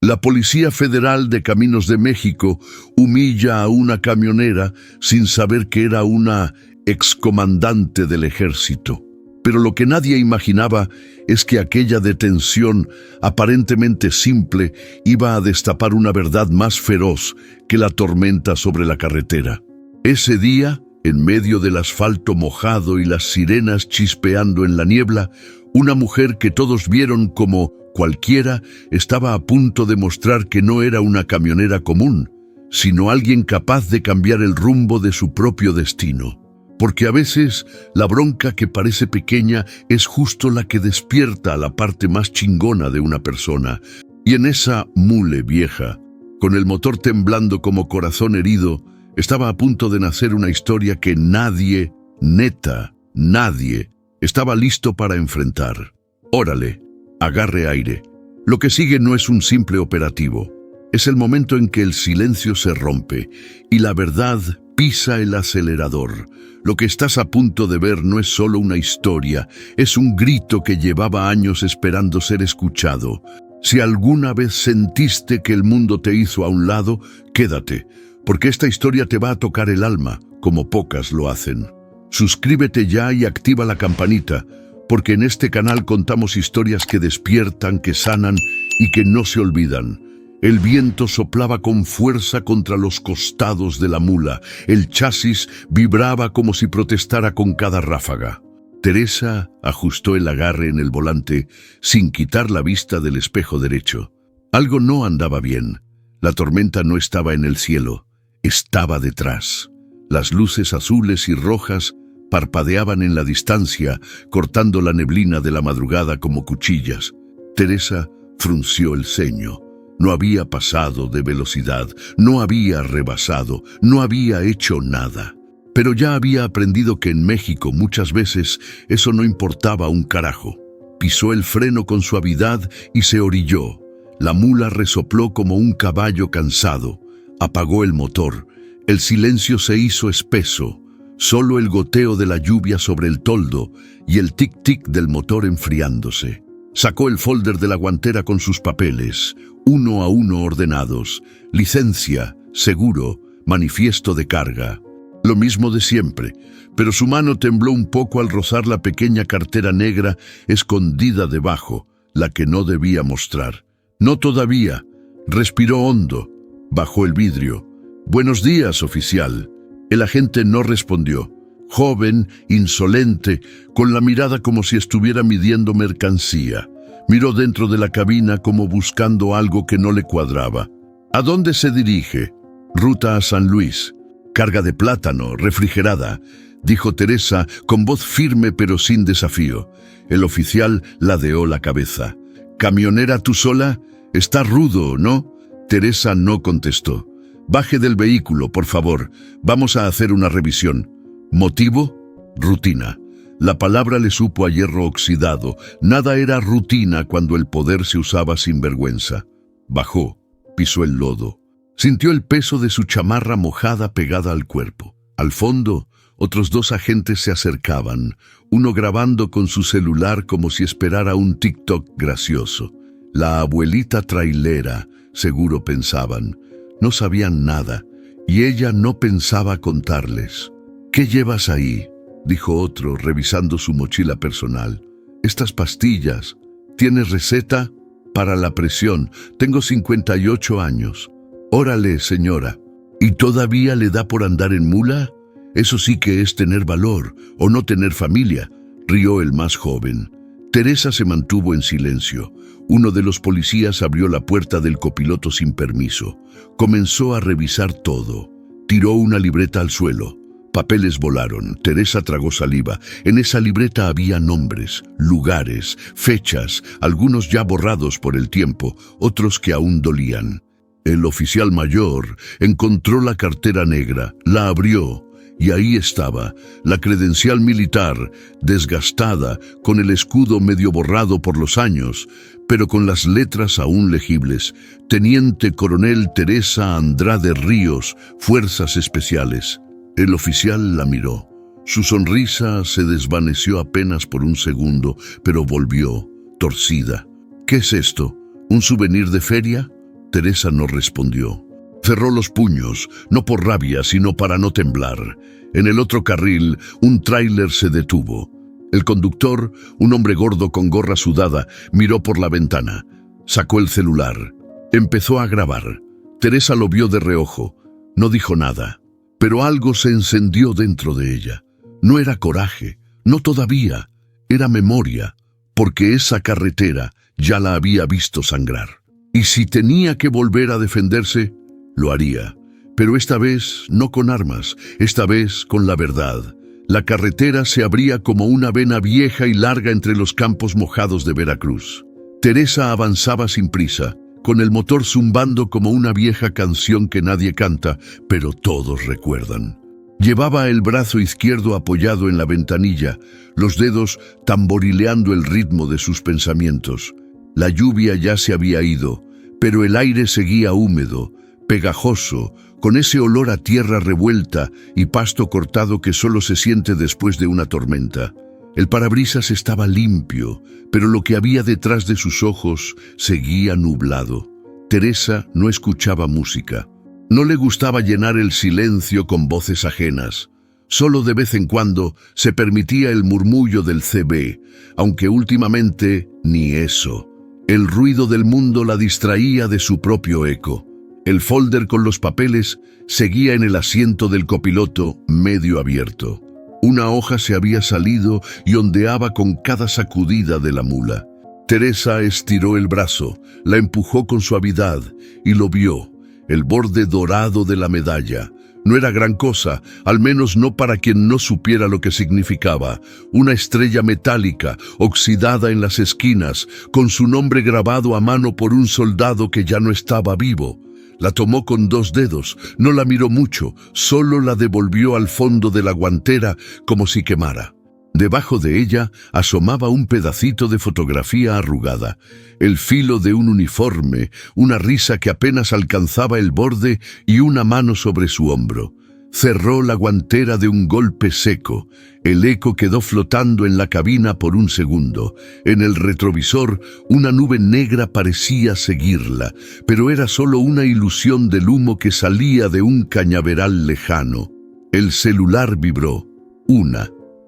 La Policía Federal de Caminos de México humilla a una camionera sin saber que era una excomandante del ejército. Pero lo que nadie imaginaba es que aquella detención aparentemente simple iba a destapar una verdad más feroz que la tormenta sobre la carretera. Ese día, en medio del asfalto mojado y las sirenas chispeando en la niebla, una mujer que todos vieron como cualquiera estaba a punto de mostrar que no era una camionera común, sino alguien capaz de cambiar el rumbo de su propio destino. Porque a veces la bronca que parece pequeña es justo la que despierta a la parte más chingona de una persona. Y en esa mule vieja, con el motor temblando como corazón herido, estaba a punto de nacer una historia que nadie, neta, nadie, estaba listo para enfrentar. Órale, agarre aire. Lo que sigue no es un simple operativo. Es el momento en que el silencio se rompe y la verdad pisa el acelerador. Lo que estás a punto de ver no es solo una historia, es un grito que llevaba años esperando ser escuchado. Si alguna vez sentiste que el mundo te hizo a un lado, quédate, porque esta historia te va a tocar el alma, como pocas lo hacen. Suscríbete ya y activa la campanita, porque en este canal contamos historias que despiertan, que sanan y que no se olvidan. El viento soplaba con fuerza contra los costados de la mula. El chasis vibraba como si protestara con cada ráfaga. Teresa ajustó el agarre en el volante sin quitar la vista del espejo derecho. Algo no andaba bien. La tormenta no estaba en el cielo, estaba detrás. Las luces azules y rojas parpadeaban en la distancia, cortando la neblina de la madrugada como cuchillas. Teresa frunció el ceño. No había pasado de velocidad, no había rebasado, no había hecho nada. Pero ya había aprendido que en México muchas veces eso no importaba un carajo. Pisó el freno con suavidad y se orilló. La mula resopló como un caballo cansado. Apagó el motor. El silencio se hizo espeso. Solo el goteo de la lluvia sobre el toldo y el tic-tic del motor enfriándose. Sacó el folder de la guantera con sus papeles, uno a uno ordenados. Licencia, seguro, manifiesto de carga. Lo mismo de siempre, pero su mano tembló un poco al rozar la pequeña cartera negra escondida debajo, la que no debía mostrar. No todavía. Respiró hondo. Bajó el vidrio. «Buenos días, oficial». El agente no respondió. Joven, insolente, con la mirada como si estuviera midiendo mercancía. Miró dentro de la cabina como buscando algo que no le cuadraba. ¿A dónde se dirige? Ruta a San Luis. Carga de plátano, refrigerada, dijo Teresa con voz firme pero sin desafío. El oficial ladeó la cabeza. ¿Camionera tú sola? Está rudo, ¿no? Teresa no contestó. Baje del vehículo, por favor. Vamos a hacer una revisión. ¿Motivo? Rutina. La palabra le supo a hierro oxidado. Nada era rutina cuando el poder se usaba sin vergüenza. Bajó, pisó el lodo. Sintió el peso de su chamarra mojada pegada al cuerpo. Al fondo, otros dos agentes se acercaban, uno grabando con su celular como si esperara un TikTok gracioso. La abuelita trailera, seguro pensaban. No sabían nada, y ella no pensaba contarles. «¿Qué llevas ahí?», dijo otro, revisando su mochila personal. «Estas pastillas. ¿Tienes receta?» «Para la presión. Tengo 58 años». «Órale, señora. ¿Y todavía le da por andar en mula? Eso sí que es tener valor, o no tener familia», rió el más joven. Teresa se mantuvo en silencio. Uno de los policías abrió la puerta del copiloto sin permiso. Comenzó a revisar todo. Tiró una libreta al suelo. Papeles volaron. Teresa tragó saliva. En esa libreta había nombres, lugares, fechas, algunos ya borrados por el tiempo, otros que aún dolían. El oficial mayor encontró la cartera negra, la abrió, y ahí estaba, la credencial militar, desgastada, con el escudo medio borrado por los años, pero con las letras aún legibles. Teniente Coronel Teresa Andrade Ríos, Fuerzas Especiales. El oficial la miró. Su sonrisa se desvaneció apenas por un segundo, pero volvió, torcida. «¿Qué es esto? ¿Un souvenir de feria?» Teresa no respondió. Cerró los puños, no por rabia, sino para no temblar. En el otro carril, un tráiler se detuvo. El conductor, un hombre gordo con gorra sudada, miró por la ventana. Sacó el celular. Empezó a grabar. Teresa lo vio de reojo. No dijo nada. Pero algo se encendió dentro de ella. No era coraje, no todavía. Era memoria, porque esa carretera ya la había visto sangrar. Y si tenía que volver a defenderse, lo haría. Pero esta vez no con armas, esta vez con la verdad. La carretera se abría como una vena vieja y larga entre los campos mojados de Veracruz. Teresa avanzaba sin prisa, con el motor zumbando como una vieja canción que nadie canta, pero todos recuerdan. Llevaba el brazo izquierdo apoyado en la ventanilla, los dedos tamborileando el ritmo de sus pensamientos. La lluvia ya se había ido, pero el aire seguía húmedo, pegajoso, con ese olor a tierra revuelta y pasto cortado que solo se siente después de una tormenta. El parabrisas estaba limpio, pero lo que había detrás de sus ojos seguía nublado. Teresa no escuchaba música. No le gustaba llenar el silencio con voces ajenas. Solo de vez en cuando se permitía el murmullo del CB, aunque últimamente ni eso. El ruido del mundo la distraía de su propio eco. El folder con los papeles seguía en el asiento del copiloto medio abierto. Una hoja se había salido y ondeaba con cada sacudida de la mula. Teresa estiró el brazo, la empujó con suavidad y lo vio, el borde dorado de la medalla. No era gran cosa, al menos no para quien no supiera lo que significaba. Una estrella metálica, oxidada en las esquinas, con su nombre grabado a mano por un soldado que ya no estaba vivo. La tomó con 2 dedos, no la miró mucho, solo la devolvió al fondo de la guantera como si quemara. Debajo de ella asomaba un pedacito de fotografía arrugada, el filo de un uniforme, una risa que apenas alcanzaba el borde y una mano sobre su hombro. Cerró la guantera de un golpe seco. El eco quedó flotando en la cabina por un segundo. En el retrovisor, una nube negra parecía seguirla, pero era solo una ilusión del humo que salía de un cañaveral lejano. El celular vibró. 1,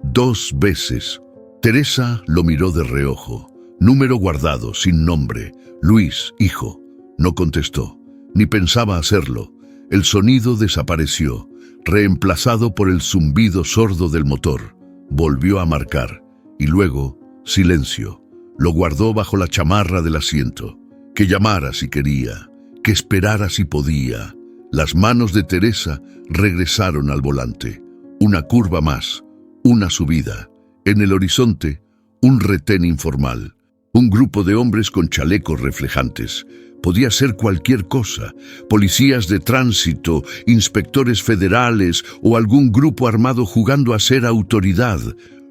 2 veces. Teresa lo miró de reojo. Número guardado, sin nombre. Luis, hijo. No contestó, ni pensaba hacerlo. El sonido desapareció, reemplazado por el zumbido sordo del motor. Volvió a marcar, y luego, silencio. Lo guardó bajo la chamarra del asiento. Que llamara si quería, que esperara si podía. Las manos de Teresa regresaron al volante. Una curva más, una subida. En el horizonte, un retén informal. Un grupo de hombres con chalecos reflejantes. Podía ser cualquier cosa, policías de tránsito, inspectores federales o algún grupo armado jugando a ser autoridad.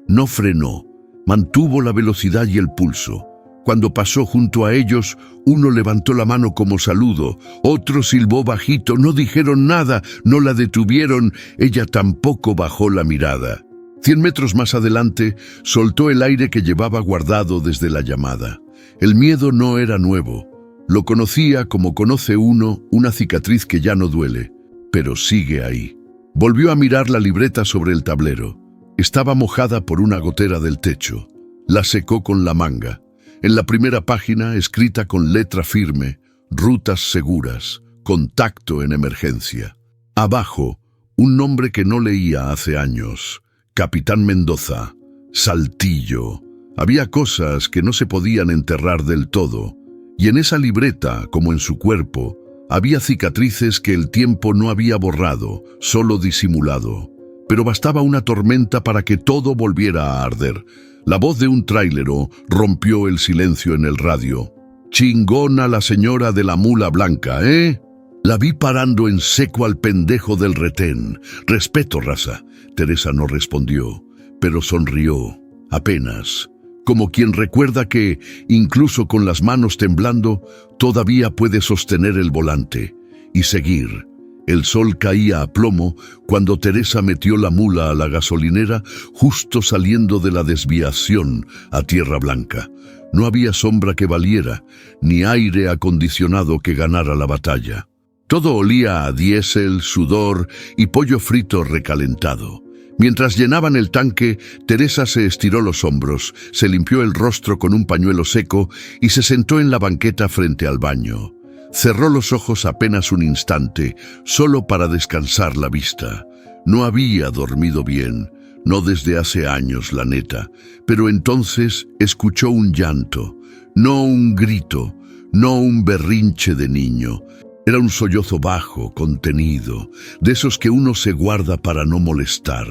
No frenó, mantuvo la velocidad y el pulso. Cuando pasó junto a ellos, uno levantó la mano como saludo, otro silbó bajito, no dijeron nada, no la detuvieron, ella tampoco bajó la mirada. 100 metros más adelante, soltó el aire que llevaba guardado desde la llamada. El miedo no era nuevo. Lo conocía como conoce uno una cicatriz que ya no duele, pero sigue ahí. Volvió a mirar la libreta sobre el tablero. Estaba mojada por una gotera del techo. La secó con la manga. En la primera página, escrita con letra firme, rutas seguras, contacto en emergencia. Abajo, un nombre que no leía hace años. Capitán Mendoza. Saltillo. Había cosas que no se podían enterrar del todo. Y en esa libreta, como en su cuerpo, había cicatrices que el tiempo no había borrado, solo disimulado. Pero bastaba una tormenta para que todo volviera a arder. La voz de un tráilero rompió el silencio en el radio. «Chingona la señora de la mula blanca, ¿eh?» La vi parando en seco al pendejo del retén. «Respeto, raza». Teresa no respondió, pero sonrió, apenas. Como quien recuerda que, incluso con las manos temblando, todavía puede sostener el volante y seguir. El sol caía a plomo cuando Teresa metió la mula a la gasolinera justo saliendo de la desviación a Tierra Blanca. No había sombra que valiera, ni aire acondicionado que ganara la batalla. Todo olía a diésel, sudor y pollo frito recalentado. Mientras llenaban el tanque, Teresa se estiró los hombros, se limpió el rostro con un pañuelo seco y se sentó en la banqueta frente al baño. Cerró los ojos apenas un instante, solo para descansar la vista. No había dormido bien, no desde hace años, la neta, pero entonces escuchó un llanto, no un grito, no un berrinche de niño. Era un sollozo bajo, contenido, de esos que uno se guarda para no molestar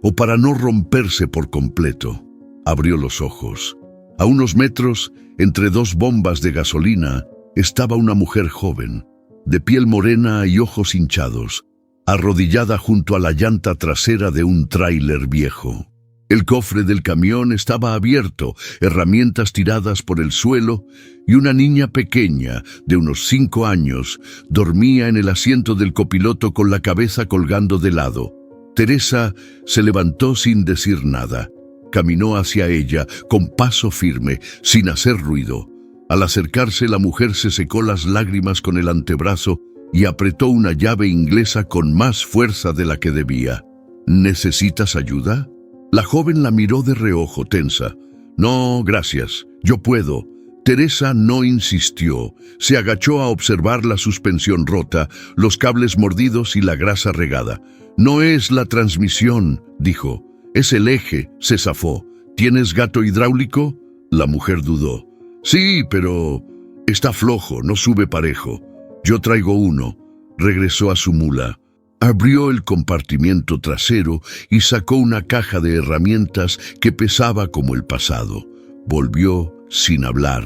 o para no romperse por completo. Abrió los ojos. A unos metros, entre dos bombas de gasolina, estaba una mujer joven, de piel morena y ojos hinchados, arrodillada junto a la llanta trasera de un tráiler viejo. El cofre del camión estaba abierto, herramientas tiradas por el suelo, y una niña pequeña, de unos 5 años, dormía en el asiento del copiloto con la cabeza colgando de lado. Teresa se levantó sin decir nada. Caminó hacia ella, con paso firme, sin hacer ruido. Al acercarse, la mujer se secó las lágrimas con el antebrazo y apretó una llave inglesa con más fuerza de la que debía. ¿Necesitas ayuda? La joven la miró de reojo, tensa. No, gracias, yo puedo. Teresa no insistió. Se agachó a observar la suspensión rota, los cables mordidos y la grasa regada. No es la transmisión, dijo. Es el eje, se zafó. ¿Tienes gato hidráulico? La mujer dudó. Sí, pero está flojo, no sube parejo. Yo traigo uno. Regresó a su mula. Abrió el compartimiento trasero y sacó una caja de herramientas que pesaba como el pasado. Volvió sin hablar.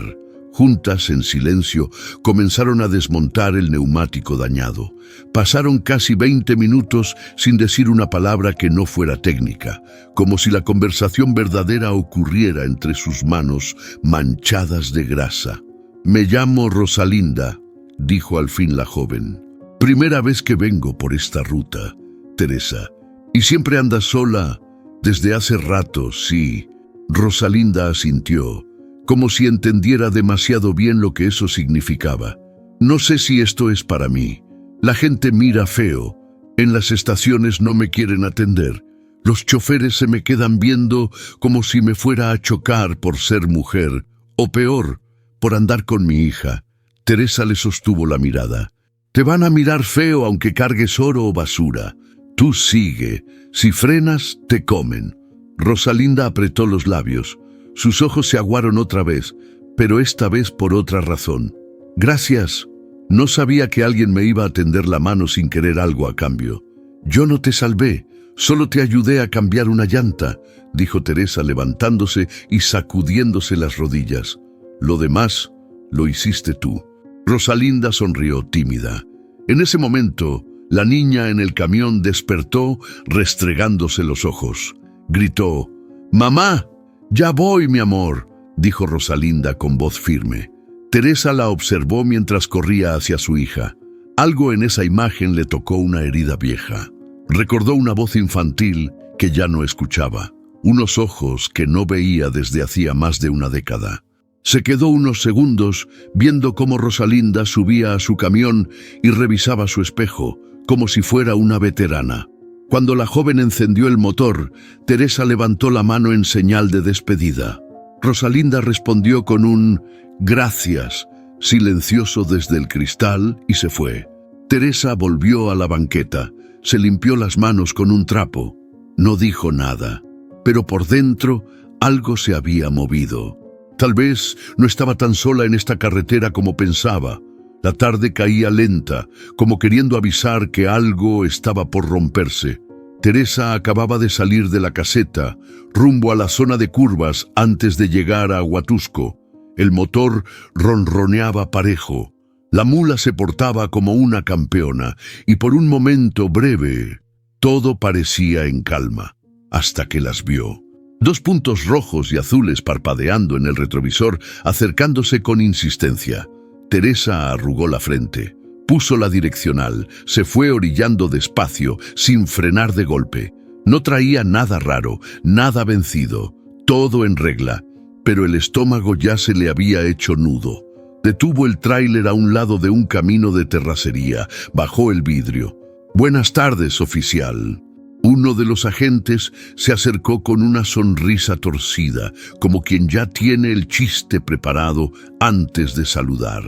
Juntas, en silencio, comenzaron a desmontar el neumático dañado. Pasaron casi 20 minutos sin decir una palabra que no fuera técnica, como si la conversación verdadera ocurriera entre sus manos manchadas de grasa. «Me llamo Rosalinda», dijo al fin la joven. «Primera vez que vengo por esta ruta, Teresa. ¿Y siempre andas sola?» «Desde hace rato, sí». Rosalinda asintió, como si entendiera demasiado bien lo que eso significaba. «No sé si esto es para mí. La gente mira feo. En las estaciones no me quieren atender. Los choferes se me quedan viendo como si me fuera a chocar por ser mujer, o peor, por andar con mi hija». Teresa le sostuvo la mirada. «Te van a mirar feo aunque cargues oro o basura. Tú sigue. Si frenas, te comen». Rosalinda apretó los labios. Sus ojos se aguaron otra vez, pero esta vez por otra razón. «Gracias. No sabía que alguien me iba a tender la mano sin querer algo a cambio. Yo no te salvé, solo te ayudé a cambiar una llanta», dijo Teresa levantándose y sacudiéndose las rodillas. «Lo demás lo hiciste tú». Rosalinda sonrió tímida. En ese momento, la niña en el camión despertó restregándose los ojos. Gritó: «¡Mamá! Ya voy, mi amor», dijo Rosalinda con voz firme. Teresa la observó mientras corría hacia su hija. Algo en esa imagen le tocó una herida vieja. Recordó una voz infantil que ya no escuchaba, unos ojos que no veía desde hacía más de una década. Se quedó unos segundos viendo cómo Rosalinda subía a su camión y revisaba su espejo, como si fuera una veterana. Cuando la joven encendió el motor, Teresa levantó la mano en señal de despedida. Rosalinda respondió con un «gracias», silencioso desde el cristal, y se fue. Teresa volvió a la banqueta, se limpió las manos con un trapo. No dijo nada, pero por dentro algo se había movido. Tal vez no estaba tan sola en esta carretera como pensaba. La tarde caía lenta, como queriendo avisar que algo estaba por romperse. Teresa acababa de salir de la caseta, rumbo a la zona de curvas antes de llegar a Huatusco. El motor ronroneaba parejo. La mula se portaba como una campeona, y por un momento breve, todo parecía en calma, hasta que las vio. 2 puntos rojos y azules parpadeando en el retrovisor, acercándose con insistencia. Teresa arrugó la frente. Puso la direccional, se fue orillando despacio, sin frenar de golpe. No traía nada raro, nada vencido, todo en regla, pero el estómago ya se le había hecho nudo. Detuvo el tráiler a un lado de un camino de terracería, bajó el vidrio. «Buenas tardes, oficial». Uno de los agentes se acercó con una sonrisa torcida, como quien ya tiene el chiste preparado antes de saludar.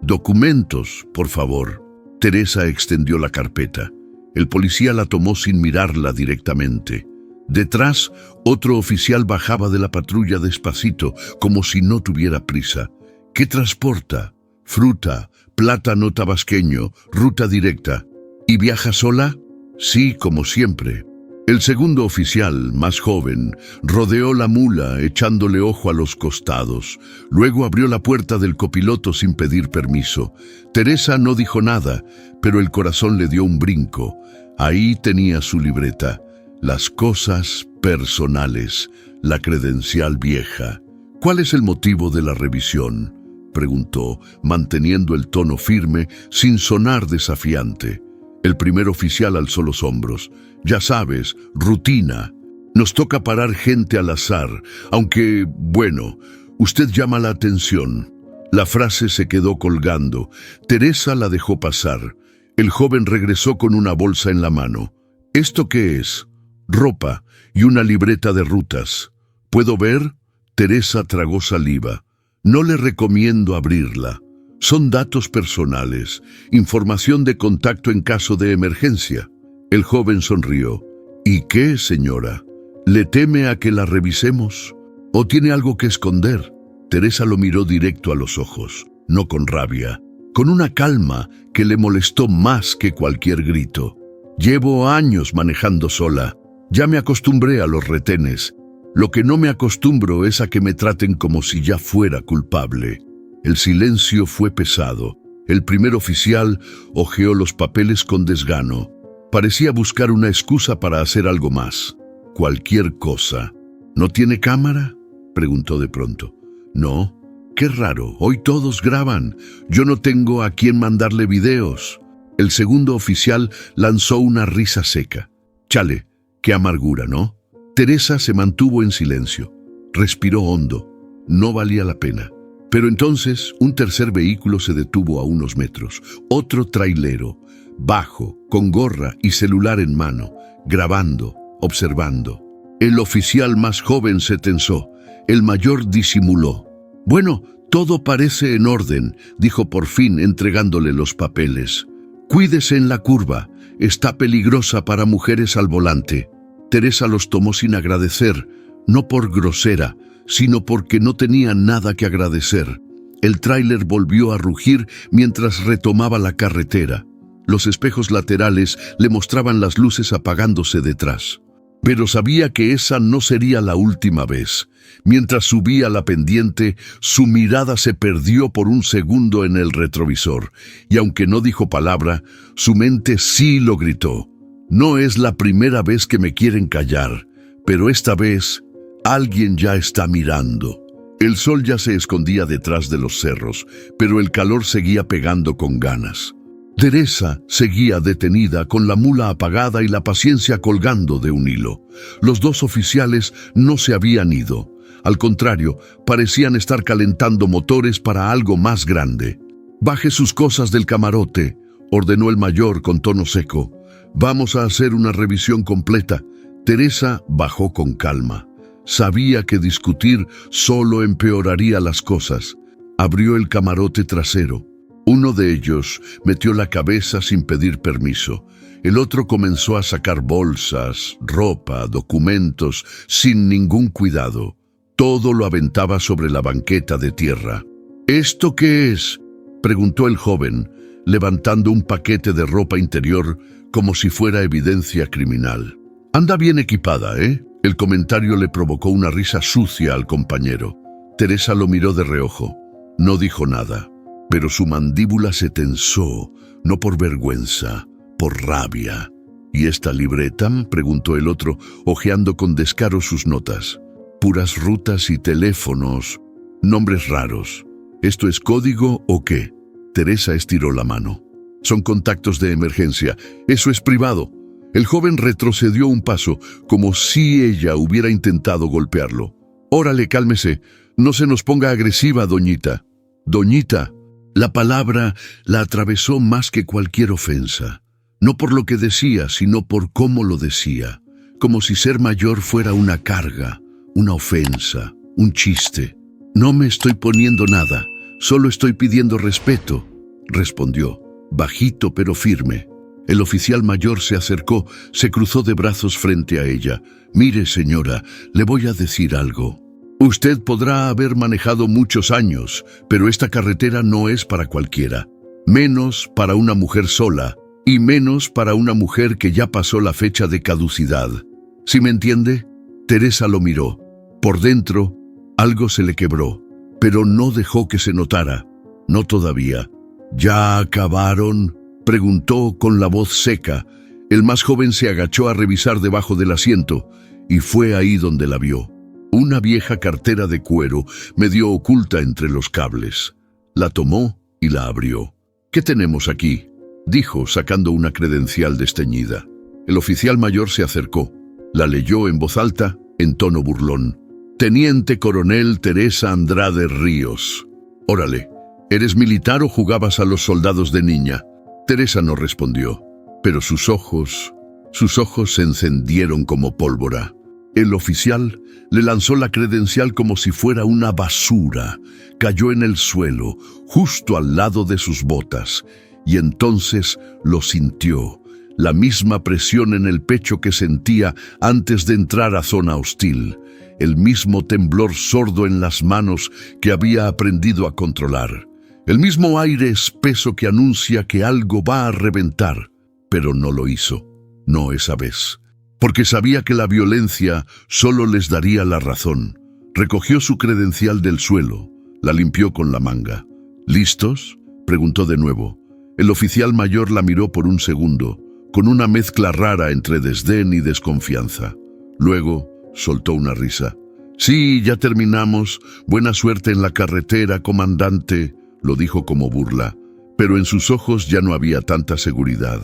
«Documentos, por favor». Teresa extendió la carpeta. El policía la tomó sin mirarla directamente. Detrás, otro oficial bajaba de la patrulla despacito, como si no tuviera prisa. «¿Qué transporta?» «Fruta, plátano tabasqueño, ruta directa». «¿Y viaja sola?» «Sí, como siempre». El segundo oficial, más joven, rodeó la mula echándole ojo a los costados. Luego abrió la puerta del copiloto sin pedir permiso. Teresa no dijo nada, pero el corazón le dio un brinco. Ahí tenía su libreta. Las cosas personales, la credencial vieja. «¿Cuál es el motivo de la revisión?», preguntó, manteniendo el tono firme, sin sonar desafiante. El primer oficial alzó los hombros. «Ya sabes, rutina. Nos toca parar gente al azar, aunque, bueno, usted llama la atención». La frase se quedó colgando. Teresa la dejó pasar. El joven regresó con una bolsa en la mano. «¿Esto qué es?» «Ropa y una libreta de rutas». «¿Puedo ver?» Teresa tragó saliva. «No le recomiendo abrirla. Son datos personales, información de contacto en caso de emergencia». El joven sonrió. «¿Y qué, señora? ¿Le teme a que la revisemos? ¿O tiene algo que esconder?» Teresa lo miró directo a los ojos, no con rabia, con una calma que le molestó más que cualquier grito. «Llevo años manejando sola. Ya me acostumbré a los retenes. Lo que no me acostumbro es a que me traten como si ya fuera culpable». El silencio fue pesado. El primer oficial hojeó los papeles con desgano. Parecía buscar una excusa para hacer algo más. Cualquier cosa. «¿No tiene cámara?», preguntó de pronto. «No». «Qué raro, hoy todos graban. Yo no tengo a quién mandarle videos». El segundo oficial lanzó una risa seca. «Chale, qué amargura, ¿no?». Teresa se mantuvo en silencio. Respiró hondo. No valía la pena. Pero entonces un tercer vehículo se detuvo a unos metros. Otro trailero, bajo, con gorra y celular en mano, grabando, observando. El oficial más joven se tensó. El mayor disimuló. «Bueno, todo parece en orden», dijo por fin entregándole los papeles. «Cuídese en la curva. Está peligrosa para mujeres al volante». Teresa los tomó sin agradecer, no por grosera, sino porque no tenía nada que agradecer. El tráiler volvió a rugir mientras retomaba la carretera. Los espejos laterales le mostraban las luces apagándose detrás. Pero sabía que esa no sería la última vez. Mientras subía la pendiente, su mirada se perdió por un segundo en el retrovisor, y aunque no dijo palabra, su mente sí lo gritó. «No es la primera vez que me quieren callar, pero esta vez alguien ya está mirando». El sol ya se escondía detrás de los cerros, pero el calor seguía pegando con ganas. Teresa seguía detenida con la mula apagada y la paciencia colgando de un hilo. Los dos oficiales no se habían ido. Al contrario, parecían estar calentando motores para algo más grande. «Baje sus cosas del camarote», ordenó el mayor con tono seco. «Vamos a hacer una revisión completa». Teresa bajó con calma. Sabía que discutir solo empeoraría las cosas. Abrió el camarote trasero. Uno de ellos metió la cabeza sin pedir permiso. El otro comenzó a sacar bolsas, ropa, documentos, sin ningún cuidado. Todo lo aventaba sobre la banqueta de tierra. «¿Esto qué es?», preguntó el joven, levantando un paquete de ropa interior como si fuera evidencia criminal. «Anda bien equipada, ¿eh?». El comentario le provocó una risa sucia al compañero. Teresa lo miró de reojo. No dijo nada, pero su mandíbula se tensó, no por vergüenza, por rabia. «¿Y esta libreta?», preguntó el otro, hojeando con descaro sus notas. «Puras rutas y teléfonos, nombres raros. ¿Esto es código o qué?». Teresa estiró la mano. Son contactos de emergencia. Eso es privado. El joven retrocedió un paso, como si ella hubiera intentado golpearlo. Órale, cálmese. No se nos ponga agresiva, doñita. Doñita. La palabra la atravesó más que cualquier ofensa. No por lo que decía, sino por cómo lo decía. Como si ser mayor fuera una carga, una ofensa, un chiste. No me estoy poniendo nada, solo estoy pidiendo respeto, respondió, bajito pero firme. El oficial mayor se acercó, se cruzó de brazos frente a ella. Mire, señora, le voy a decir algo. Usted podrá haber manejado muchos años, pero esta carretera no es para cualquiera. Menos para una mujer sola, y menos para una mujer que ya pasó la fecha de caducidad. ¿Sí me entiende? Teresa lo miró. Por dentro, algo se le quebró, pero no dejó que se notara. No todavía. ¿Ya acabaron?, preguntó con la voz seca. El más joven se agachó a revisar debajo del asiento, y fue ahí donde la vio. Una vieja cartera de cuero medio oculta entre los cables. La tomó y la abrió. ¿Qué tenemos aquí?, dijo, sacando una credencial desteñida. El oficial mayor se acercó. La leyó en voz alta, en tono burlón. Teniente Coronel Teresa Andrade Ríos. Órale, ¿eres militar o jugabas a los soldados de niña? Teresa no respondió, pero sus ojos se encendieron como pólvora. El oficial le lanzó la credencial como si fuera una basura. Cayó en el suelo, justo al lado de sus botas, y entonces lo sintió, la misma presión en el pecho que sentía antes de entrar a zona hostil, el mismo temblor sordo en las manos que había aprendido a controlar, el mismo aire espeso que anuncia que algo va a reventar, pero no lo hizo, no esa vez. Porque sabía que la violencia solo les daría la razón. Recogió su credencial del suelo, la limpió con la manga. ¿Listos?, preguntó de nuevo. El oficial mayor la miró por un segundo, con una mezcla rara entre desdén y desconfianza. Luego soltó una risa. Sí, ya terminamos. Buena suerte en la carretera, comandante, lo dijo como burla. Pero en sus ojos ya no había tanta seguridad,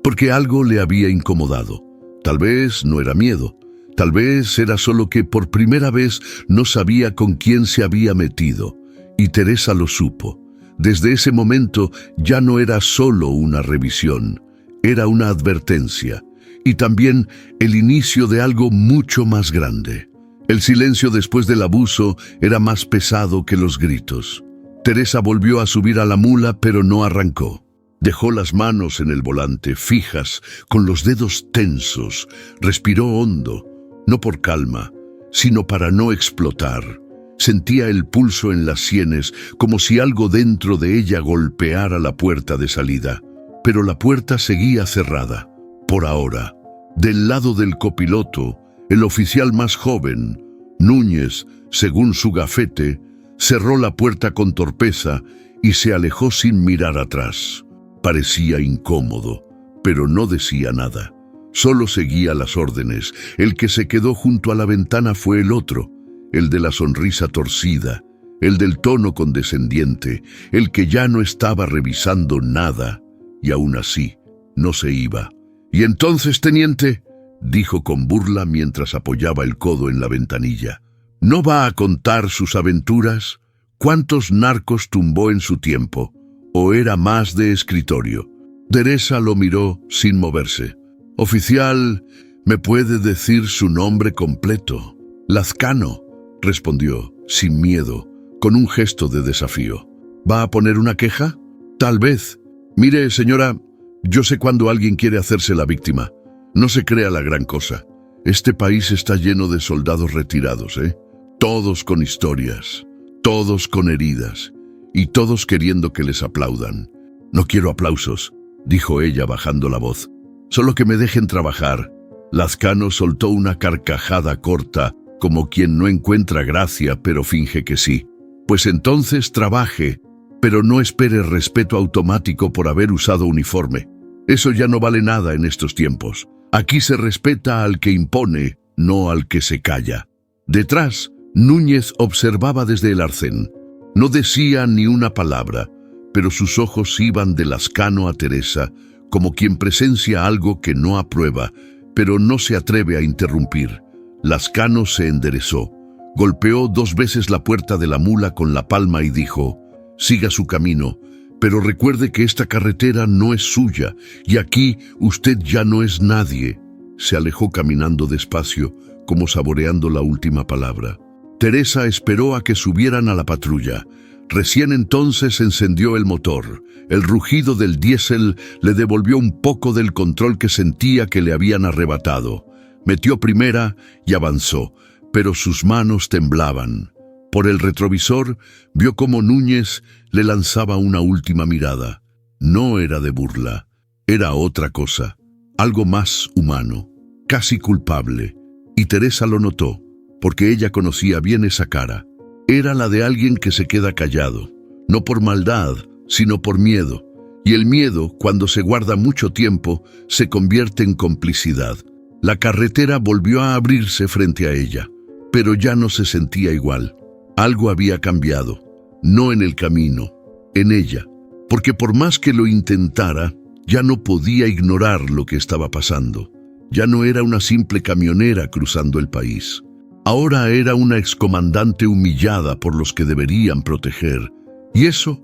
porque algo le había incomodado. Tal vez no era miedo, tal vez era solo que por primera vez no sabía con quién se había metido, y Teresa lo supo. Desde ese momento ya no era solo una revisión, era una advertencia, y también el inicio de algo mucho más grande. El silencio después del abuso era más pesado que los gritos. Teresa volvió a subir a la mula, pero no arrancó. Dejó las manos en el volante, fijas, con los dedos tensos. Respiró hondo, no por calma, sino para no explotar. Sentía el pulso en las sienes, como si algo dentro de ella golpeara la puerta de salida. Pero la puerta seguía cerrada, por ahora. Del lado del copiloto, el oficial más joven, Núñez, según su gafete, cerró la puerta con torpeza y se alejó sin mirar atrás. Parecía incómodo, pero no decía nada. Solo seguía las órdenes. El que se quedó junto a la ventana fue el otro, el de la sonrisa torcida, el del tono condescendiente, el que ya no estaba revisando nada, y aún así no se iba. «¿Y entonces, teniente?», dijo con burla mientras apoyaba el codo en la ventanilla. «¿No va a contar sus aventuras? ¿Cuántos narcos tumbó en su tiempo? ¿O era más de escritorio?». Teresa lo miró sin moverse. «Oficial, ¿me puede decir su nombre completo?». «Lazcano», respondió, sin miedo, con un gesto de desafío. «¿Va a poner una queja?». «Tal vez. Mire, señora, yo sé cuando alguien quiere hacerse la víctima. No se crea la gran cosa. Este país está lleno de soldados retirados, Todos con historias, todos con heridas, y todos queriendo que les aplaudan. «No quiero aplausos», dijo ella bajando la voz. «Solo que me dejen trabajar». Lazcano soltó una carcajada corta, como quien no encuentra gracia, pero finge que sí. «Pues entonces trabaje, pero no espere respeto automático por haber usado uniforme. Eso ya no vale nada en estos tiempos. Aquí se respeta al que impone, no al que se calla». Detrás, Núñez observaba desde el arcén. No decía ni una palabra, pero sus ojos iban de Lazcano a Teresa, como quien presencia algo que no aprueba, pero no se atreve a interrumpir. Lazcano se enderezó, golpeó 2 veces la puerta de la mula con la palma y dijo: «Siga su camino, pero recuerde que esta carretera no es suya, y aquí usted ya no es nadie». Se alejó caminando despacio, como saboreando la última palabra. Teresa esperó a que subieran a la patrulla. Recién entonces encendió el motor. El rugido del diésel le devolvió un poco del control que sentía que le habían arrebatado. Metió primera y avanzó, pero sus manos temblaban. Por el retrovisor vio cómo Núñez le lanzaba una última mirada. No era de burla, era otra cosa, algo más humano, casi culpable. Y Teresa lo notó, porque ella conocía bien esa cara. Era la de alguien que se queda callado, no por maldad, sino por miedo. Y el miedo, cuando se guarda mucho tiempo, se convierte en complicidad. La carretera volvió a abrirse frente a ella, pero ya no se sentía igual. Algo había cambiado, no en el camino, en ella, porque por más que lo intentara, ya no podía ignorar lo que estaba pasando. Ya no era una simple camionera cruzando el país. Ahora era una excomandante humillada por los que deberían proteger. Y eso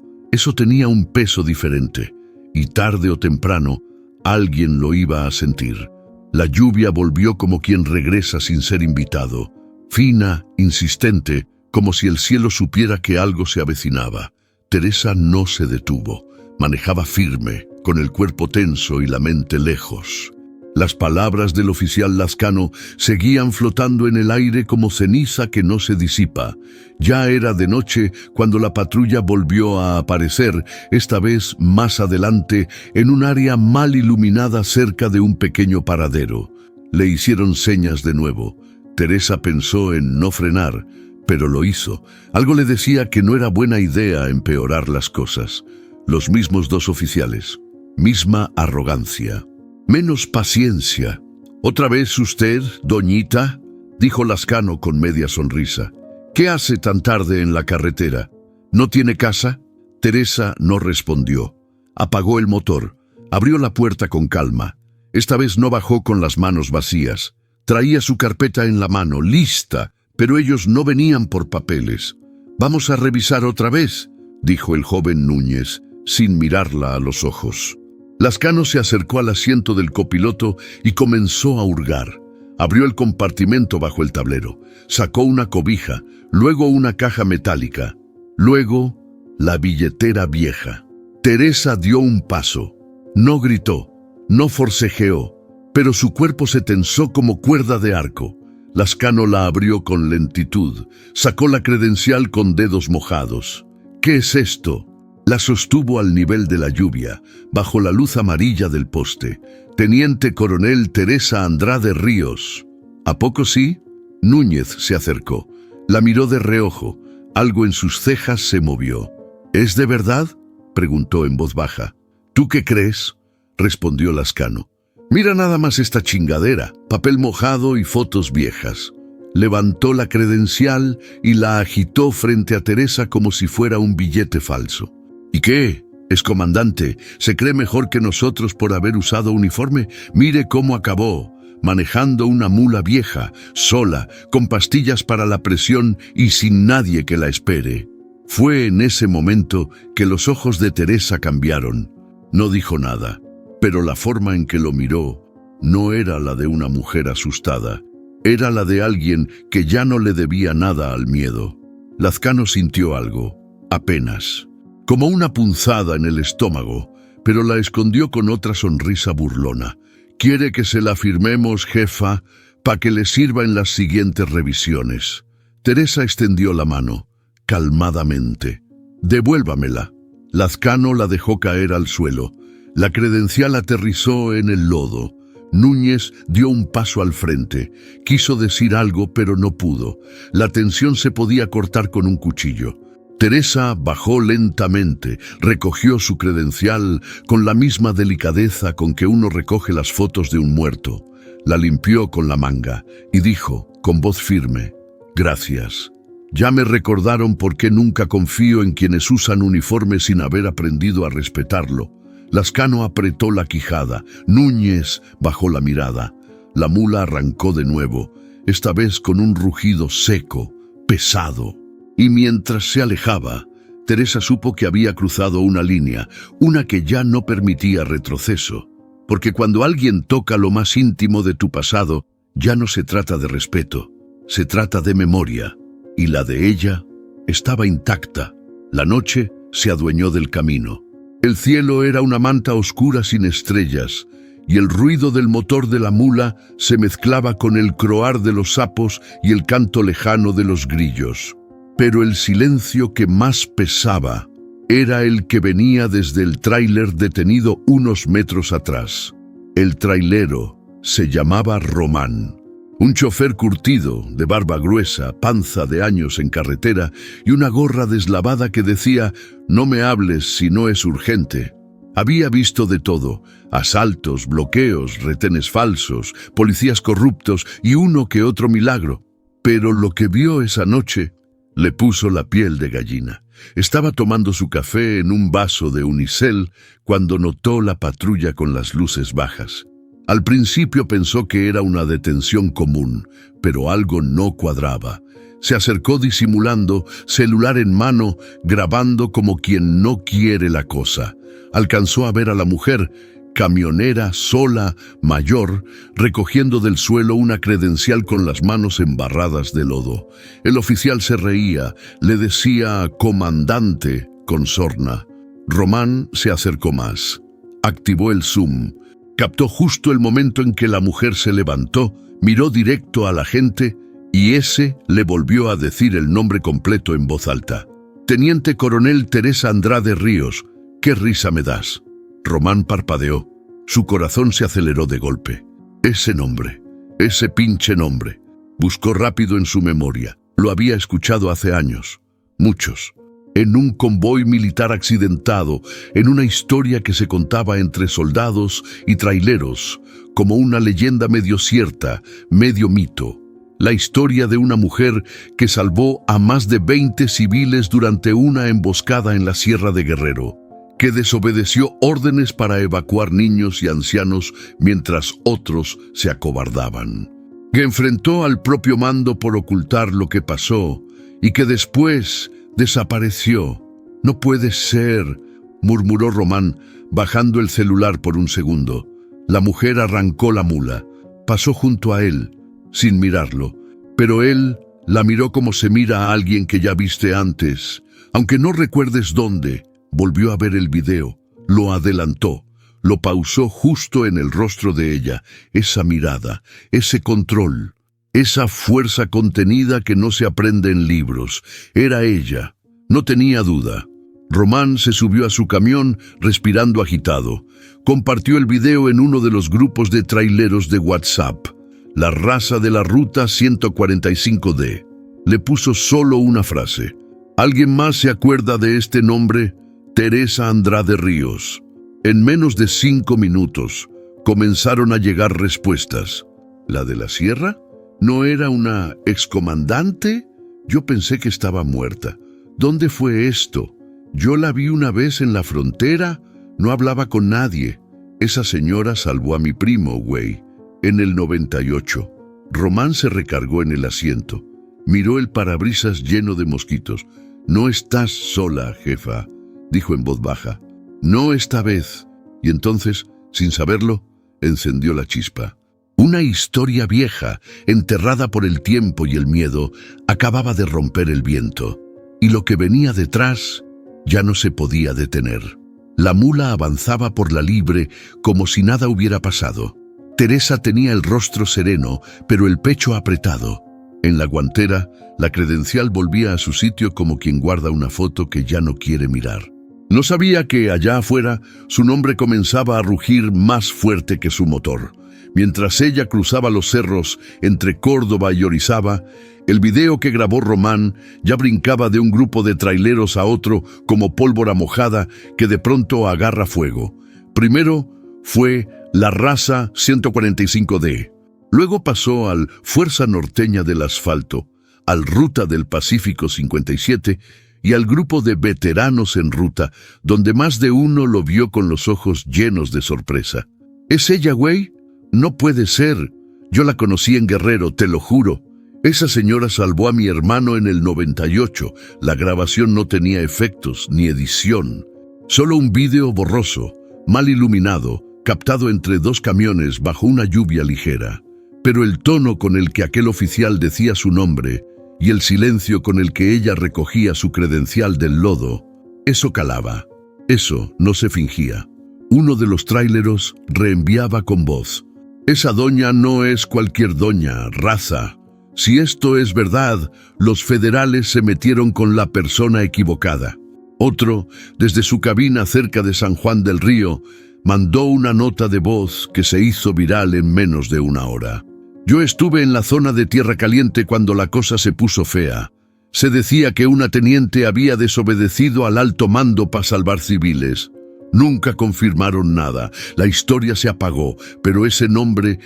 tenía un peso diferente. Y tarde o temprano, alguien lo iba a sentir. La lluvia volvió como quien regresa sin ser invitado. Fina, insistente, como si el cielo supiera que algo se avecinaba. Teresa no se detuvo. Manejaba firme, con el cuerpo tenso y la mente lejos. Las palabras del oficial Lazcano seguían flotando en el aire como ceniza que no se disipa. Ya era de noche cuando la patrulla volvió a aparecer, esta vez más adelante, en un área mal iluminada cerca de un pequeño paradero. Le hicieron señas de nuevo. Teresa pensó en no frenar, pero lo hizo. Algo le decía que no era buena idea empeorar las cosas. Los mismos 2 oficiales, misma arrogancia. Menos paciencia. «¿Otra vez usted, doñita?», dijo Lazcano con media sonrisa. «¿Qué hace tan tarde en la carretera? ¿No tiene casa?». Teresa no respondió. Apagó el motor. Abrió la puerta con calma. Esta vez no bajó con las manos vacías. Traía su carpeta en la mano, lista, pero ellos no venían por papeles. «Vamos a revisar otra vez», dijo el joven Núñez, sin mirarla a los ojos. Lazcano se acercó al asiento del copiloto y comenzó a hurgar. Abrió el compartimento bajo el tablero, sacó una cobija, luego una caja metálica, luego la billetera vieja. Teresa dio un paso. No gritó, no forcejeó, pero su cuerpo se tensó como cuerda de arco. Lazcano la abrió con lentitud, sacó la credencial con dedos mojados. «¿Qué es esto?». La sostuvo al nivel de la lluvia, bajo la luz amarilla del poste. «Teniente Coronel Teresa Andrade Ríos». «¿A poco sí?». Núñez se acercó. La miró de reojo. Algo en sus cejas se movió. «¿Es de verdad?», preguntó en voz baja. «¿Tú qué crees?», respondió Lazcano. «Mira nada más esta chingadera, papel mojado y fotos viejas». Levantó la credencial y la agitó frente a Teresa como si fuera un billete falso. «¿Y qué? ¿Es comandante? ¿Se cree mejor que nosotros por haber usado uniforme? Mire cómo acabó, manejando una mula vieja, sola, con pastillas para la presión y sin nadie que la espere». Fue en ese momento que los ojos de Teresa cambiaron. No dijo nada, pero la forma en que lo miró no era la de una mujer asustada. Era la de alguien que ya no le debía nada al miedo. Lazcano sintió algo, apenas, como una punzada en el estómago, pero la escondió con otra sonrisa burlona. «¿Quiere que se la firmemos, jefa, pa' que le sirva en las siguientes revisiones?». Teresa extendió la mano, calmadamente. «Devuélvamela». Lazcano la dejó caer al suelo. La credencial aterrizó en el lodo. Núñez dio un paso al frente. Quiso decir algo, pero no pudo. La tensión se podía cortar con un cuchillo. Teresa bajó lentamente, recogió su credencial con la misma delicadeza con que uno recoge las fotos de un muerto. La limpió con la manga y dijo, con voz firme, «Gracias». Ya me recordaron por qué nunca confío en quienes usan uniforme sin haber aprendido a respetarlo. Lascano apretó la quijada. Núñez bajó la mirada. La mula arrancó de nuevo, esta vez con un rugido seco, pesado. Y mientras se alejaba, Teresa supo que había cruzado una línea, una que ya no permitía retroceso. Porque cuando alguien toca lo más íntimo de tu pasado, ya no se trata de respeto, se trata de memoria. Y la de ella estaba intacta. La noche se adueñó del camino. El cielo era una manta oscura sin estrellas, y el ruido del motor de la mula se mezclaba con el croar de los sapos y el canto lejano de los grillos. Pero el silencio que más pesaba era el que venía desde el tráiler detenido unos metros atrás. El trailero se llamaba Román. Un chofer curtido, de barba gruesa, panza de años en carretera y una gorra deslavada que decía «No me hables si no es urgente». Había visto de todo: asaltos, bloqueos, retenes falsos, policías corruptos y uno que otro milagro. Pero lo que vio esa noche le puso la piel de gallina. Estaba tomando su café en un vaso de unicel cuando notó la patrulla con las luces bajas. Al principio pensó que era una detención común, pero algo no cuadraba. Se acercó disimulando, celular en mano, grabando como quien no quiere la cosa. Alcanzó a ver a la mujer, camionera, sola, mayor, recogiendo del suelo una credencial con las manos embarradas de lodo. El oficial se reía, le decía «comandante» con sorna. Román se acercó más. Activó el zoom. Captó justo el momento en que la mujer se levantó, miró directo a la gente y ese le volvió a decir el nombre completo en voz alta. «Teniente Coronel Teresa Andrade Ríos, ¿qué risa me das?» Román parpadeó. Su corazón se aceleró de golpe. Ese nombre, ese pinche nombre. Buscó rápido en su memoria. Lo había escuchado hace años, muchos. En un convoy militar accidentado, en una historia que se contaba entre soldados y traileros, como una leyenda medio cierta, medio mito. La historia de una mujer que salvó a más de 20 civiles durante una emboscada en la Sierra de Guerrero, que desobedeció órdenes para evacuar niños y ancianos mientras otros se acobardaban, que enfrentó al propio mando por ocultar lo que pasó y que después desapareció. «No puede ser», murmuró Román, bajando el celular por un segundo. La mujer arrancó la mula. Pasó junto a él, sin mirarlo, pero él la miró como se mira a alguien que ya viste antes. Aunque no recuerdes dónde, volvió a ver el video, lo adelantó, lo pausó justo en el rostro de ella. Esa mirada, ese control, esa fuerza contenida que no se aprende en libros. Era ella, no tenía duda. Román se subió a su camión respirando agitado. Compartió el video en uno de los grupos de traileros de WhatsApp. La raza de la ruta 145D. Le puso solo una frase. ¿Alguien más se acuerda de este nombre? Teresa Andrade Ríos. En menos de 5 minutos comenzaron a llegar respuestas. ¿La de la sierra? ¿No era una excomandante? Yo pensé que estaba muerta. ¿Dónde fue esto? Yo la vi una vez en la frontera. No hablaba con nadie. Esa señora salvó a mi primo, güey. En el 98. Román se recargó en el asiento. Miró el parabrisas lleno de mosquitos. «No estás sola, jefa», dijo en voz baja. «No esta vez». Y entonces, sin saberlo, encendió la chispa. Una historia vieja, enterrada por el tiempo y el miedo, acababa de romper el viento. Y lo que venía detrás ya no se podía detener. La mula avanzaba por la libre como si nada hubiera pasado. Teresa tenía el rostro sereno, pero el pecho apretado. En la guantera, la credencial volvía a su sitio como quien guarda una foto que ya no quiere mirar. No sabía que allá afuera su nombre comenzaba a rugir más fuerte que su motor. Mientras ella cruzaba los cerros entre Córdoba y Orizaba, el video que grabó Román ya brincaba de un grupo de traileros a otro como pólvora mojada que de pronto agarra fuego. Primero fue la raza 145D. Luego pasó al Fuerza Norteña del Asfalto, al Ruta del Pacífico 57 y al grupo de veteranos en ruta, donde más de uno lo vio con los ojos llenos de sorpresa. ¿Es ella, güey? No puede ser. Yo la conocí en Guerrero, te lo juro. Esa señora salvó a mi hermano en el 98. La grabación no tenía efectos ni edición. Solo un vídeo borroso, mal iluminado, captado entre dos camiones bajo una lluvia ligera. Pero el tono con el que aquel oficial decía su nombre y el silencio con el que ella recogía su credencial del lodo, eso calaba. Eso no se fingía. Uno de los tráileros reenviaba con voz: esa doña no es cualquier doña, raza. Si esto es verdad, los federales se metieron con la persona equivocada. Otro, desde su cabina cerca de San Juan del Río, mandó una nota de voz que se hizo viral en menos de una hora. Yo estuve en la zona de Tierra Caliente cuando la cosa se puso fea. Se decía que una teniente había desobedecido al alto mando para salvar civiles. Nunca confirmaron nada, la historia se apagó, pero ese nombre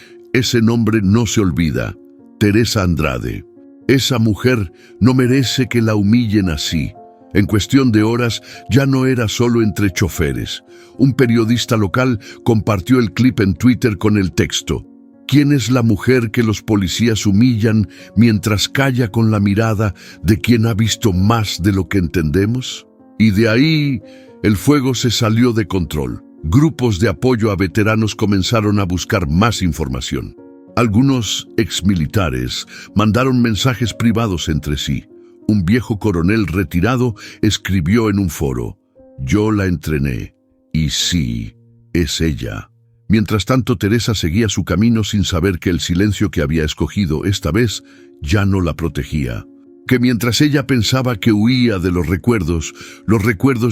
no se olvida. Teresa Andrade. Esa mujer no merece que la humillen así. En cuestión de horas ya no era solo entre choferes. Un periodista local compartió el clip en Twitter con el texto: ¿quién es la mujer que los policías humillan mientras calla con la mirada de quien ha visto más de lo que entendemos? Y de ahí el fuego se salió de control. Grupos de apoyo a veteranos comenzaron a buscar más información. Algunos exmilitares mandaron mensajes privados entre sí. Un viejo coronel retirado escribió en un foro: yo la entrené, y sí, es ella. Mientras tanto, Teresa seguía su camino sin saber que el silencio que había escogido esta vez ya no la protegía. Que mientras ella pensaba que huía de los recuerdos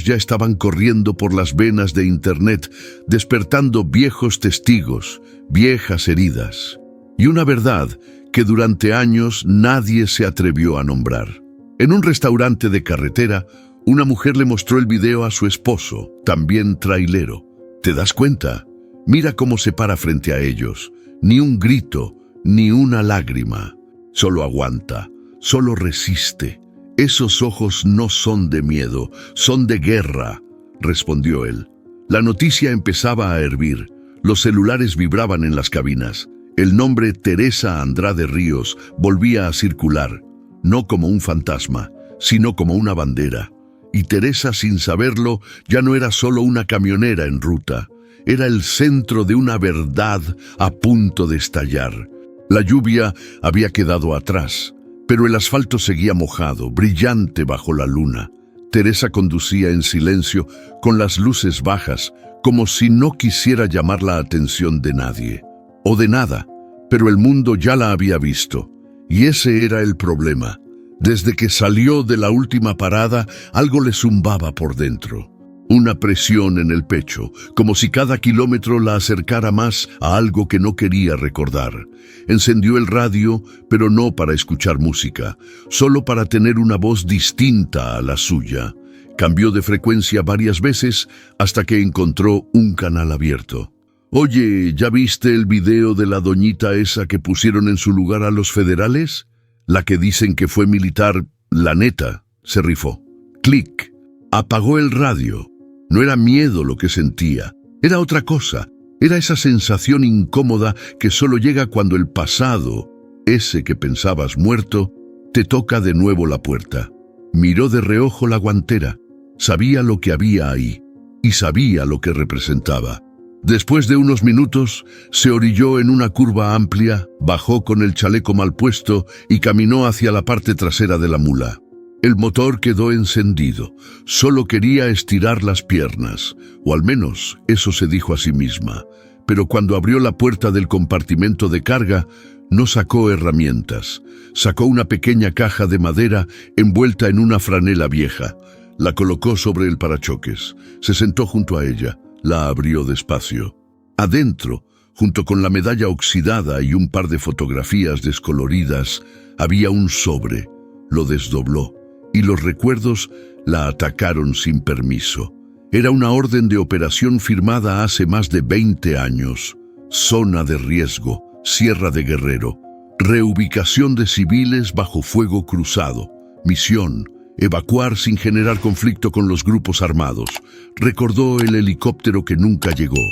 ya estaban corriendo por las venas de Internet, despertando viejos testigos, viejas heridas. Y una verdad que durante años nadie se atrevió a nombrar. En un restaurante de carretera, una mujer le mostró el video a su esposo, también trailero. ¿Te das cuenta? Mira cómo se para frente a ellos. Ni un grito, ni una lágrima. Solo aguanta, solo resiste. Esos ojos no son de miedo, son de guerra, respondió él. La noticia empezaba a hervir. Los celulares vibraban en las cabinas. El nombre Teresa Andrade Ríos volvía a circular, no como un fantasma, sino como una bandera. Y Teresa, sin saberlo, ya no era solo una camionera en ruta. Era el centro de una verdad a punto de estallar. La lluvia había quedado atrás, pero el asfalto seguía mojado, brillante bajo la luna. Teresa conducía en silencio, con las luces bajas, como si no quisiera llamar la atención de nadie. O de nada, pero el mundo ya la había visto. Y ese era el problema. Desde que salió de la última parada, algo le zumbaba por dentro. Una presión en el pecho, como si cada kilómetro la acercara más a algo que no quería recordar. Encendió el radio, pero no para escuchar música, solo para tener una voz distinta a la suya. Cambió de frecuencia varias veces hasta que encontró un canal abierto. Oye, ¿ya viste el video de la doñita esa que pusieron en su lugar a los federales? La que dicen que fue militar, la neta, se rifó. Clic. Apagó el radio. No era miedo lo que sentía, era otra cosa. Era esa sensación incómoda que solo llega cuando el pasado, ese que pensabas muerto, te toca de nuevo la puerta. Miró de reojo la guantera. Sabía lo que había ahí y sabía lo que representaba. Después de unos minutos, se orilló en una curva amplia, bajó con el chaleco mal puesto y caminó hacia la parte trasera de la mula. El motor quedó encendido. Solo quería estirar las piernas, o al menos eso se dijo a sí misma. Pero cuando abrió la puerta del compartimento de carga, no sacó herramientas. Sacó una pequeña caja de madera envuelta en una franela vieja. La colocó sobre el parachoques. Se sentó junto a ella. La abrió despacio. Adentro, junto con la medalla oxidada y un par de fotografías descoloridas, había un sobre. Lo desdobló, y los recuerdos la atacaron sin permiso. Era una orden de operación firmada hace más de 20 años. Zona de riesgo, Sierra de Guerrero. Reubicación de civiles bajo fuego cruzado. Misión: evacuar sin generar conflicto con los grupos armados. Recordó el helicóptero que nunca llegó.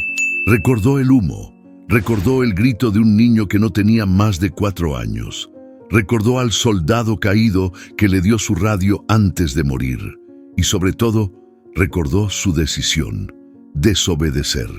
Recordó el humo. Recordó el grito de un niño que no tenía más de 4 años. Recordó al soldado caído que le dio su radio antes de morir. Y sobre todo, recordó su decisión: desobedecer.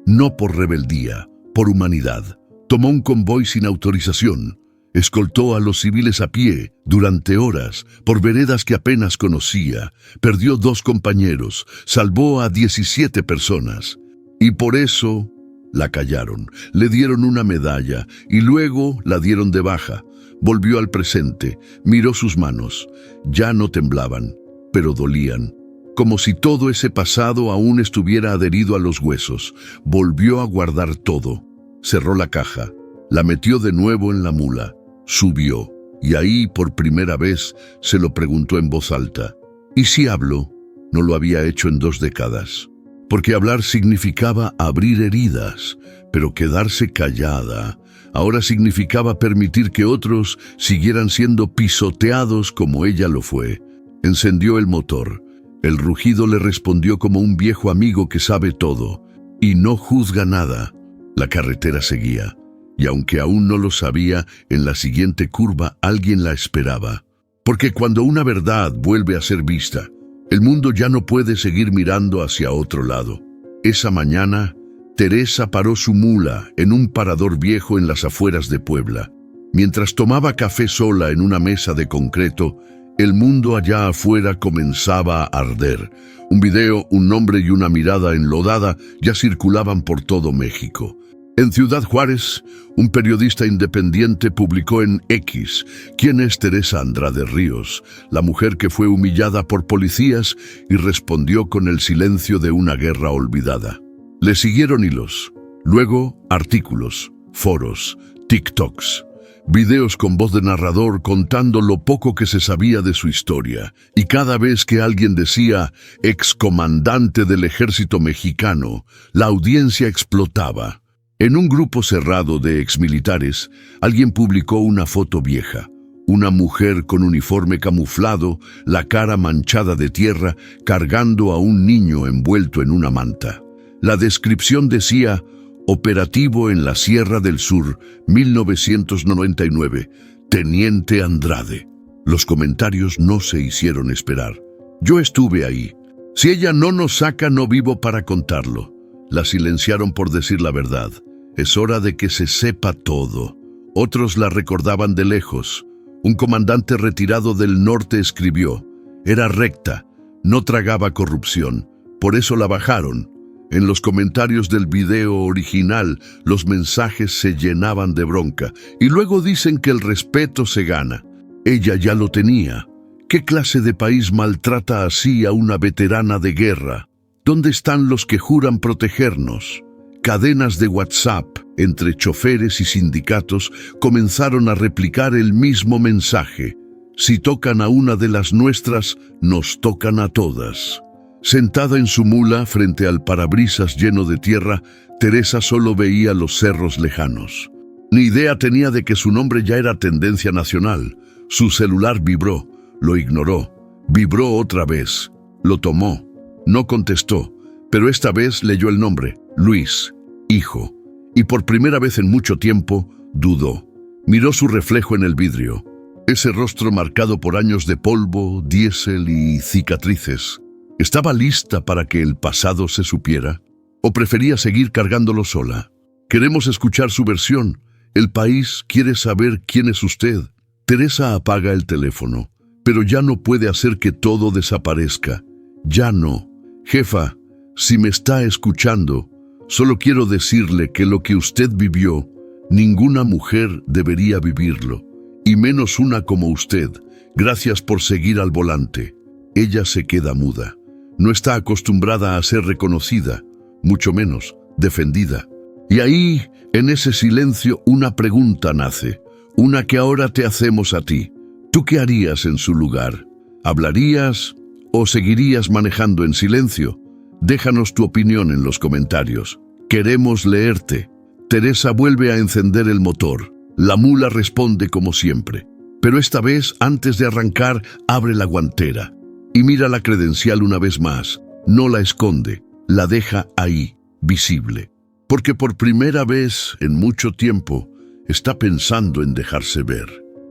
No por rebeldía, por humanidad. Tomó un convoy sin autorización. Escoltó a los civiles a pie durante horas por veredas que apenas conocía. Perdió 2 compañeros, salvó a 17 personas. Y por eso la callaron, le dieron una medalla y luego la dieron de baja. Volvió al presente, miró sus manos. Ya no temblaban, pero dolían, como si todo ese pasado aún estuviera adherido a los huesos. Volvió a guardar todo. Cerró la caja, la metió de nuevo en la mula, subió, y ahí por primera vez se lo preguntó en voz alta. ¿Y si hablo? No lo había hecho en 2 décadas. Porque hablar significaba abrir heridas, pero quedarse callada ahora significaba permitir que otros siguieran siendo pisoteados como ella lo fue. Encendió el motor. El rugido le respondió como un viejo amigo que sabe todo y no juzga nada. La carretera seguía, y aunque aún no lo sabía, en la siguiente curva alguien la esperaba. Porque cuando una verdad vuelve a ser vista, el mundo ya no puede seguir mirando hacia otro lado. Esa mañana, Teresa paró su mula en un parador viejo en las afueras de Puebla. Mientras tomaba café sola en una mesa de concreto, el mundo allá afuera comenzaba a arder. Un video, un nombre y una mirada enlodada ya circulaban por todo México. En Ciudad Juárez, un periodista independiente publicó en X: ¿quién es Teresa Andrade Ríos, la mujer que fue humillada por policías y respondió con el silencio de una guerra olvidada? Le siguieron hilos, luego artículos, foros, TikToks, videos con voz de narrador contando lo poco que se sabía de su historia. Y cada vez que alguien decía excomandante del ejército mexicano, la audiencia explotaba. En un grupo cerrado de exmilitares, alguien publicó una foto vieja. Una mujer con uniforme camuflado, la cara manchada de tierra, cargando a un niño envuelto en una manta. La descripción decía: operativo en la Sierra del Sur, 1999, Teniente Andrade. Los comentarios no se hicieron esperar. Yo estuve ahí. Si ella no nos saca, no vivo para contarlo. La silenciaron por decir la verdad. Es hora de que se sepa todo. Otros la recordaban de lejos. Un comandante retirado del norte escribió: era recta, no tragaba corrupción, por eso la bajaron. En los comentarios del video original, los mensajes se llenaban de bronca. Y luego dicen que el respeto se gana. Ella ya lo tenía. ¿Qué clase de país maltrata así a una veterana de guerra? ¿Dónde están los que juran protegernos? Cadenas de WhatsApp entre choferes y sindicatos comenzaron a replicar el mismo mensaje: si tocan a una de las nuestras, nos tocan a todas. Sentada en su mula frente al parabrisas lleno de tierra, Teresa solo veía los cerros lejanos. Ni idea tenía de que su nombre ya era tendencia nacional. Su celular vibró, lo ignoró. Vibró otra vez, lo tomó. No contestó, pero esta vez leyó el nombre: Luis, hijo. Y por primera vez en mucho tiempo, dudó. Miró su reflejo en el vidrio. Ese rostro marcado por años de polvo, diésel y cicatrices. ¿Estaba lista para que el pasado se supiera? ¿O prefería seguir cargándolo sola? Queremos escuchar su versión. El país quiere saber quién es usted. Teresa apaga el teléfono, pero ya no puede hacer que todo desaparezca. Ya no. Jefa, si me está escuchando, solo quiero decirle que lo que usted vivió, ninguna mujer debería vivirlo, y menos una como usted. Gracias por seguir al volante. Ella se queda muda. No está acostumbrada a ser reconocida, mucho menos defendida. Y ahí, en ese silencio, una pregunta nace, una que ahora te hacemos a ti. ¿Tú qué harías en su lugar? ¿Hablarías o seguirías manejando en silencio? Déjanos tu opinión en los comentarios. Queremos leerte. Teresa vuelve a encender el motor. La mula responde como siempre, pero esta vez, antes de arrancar, abre la guantera y mira la credencial una vez más. No la esconde, la deja ahí, visible, porque por primera vez en mucho tiempo está pensando en dejarse ver.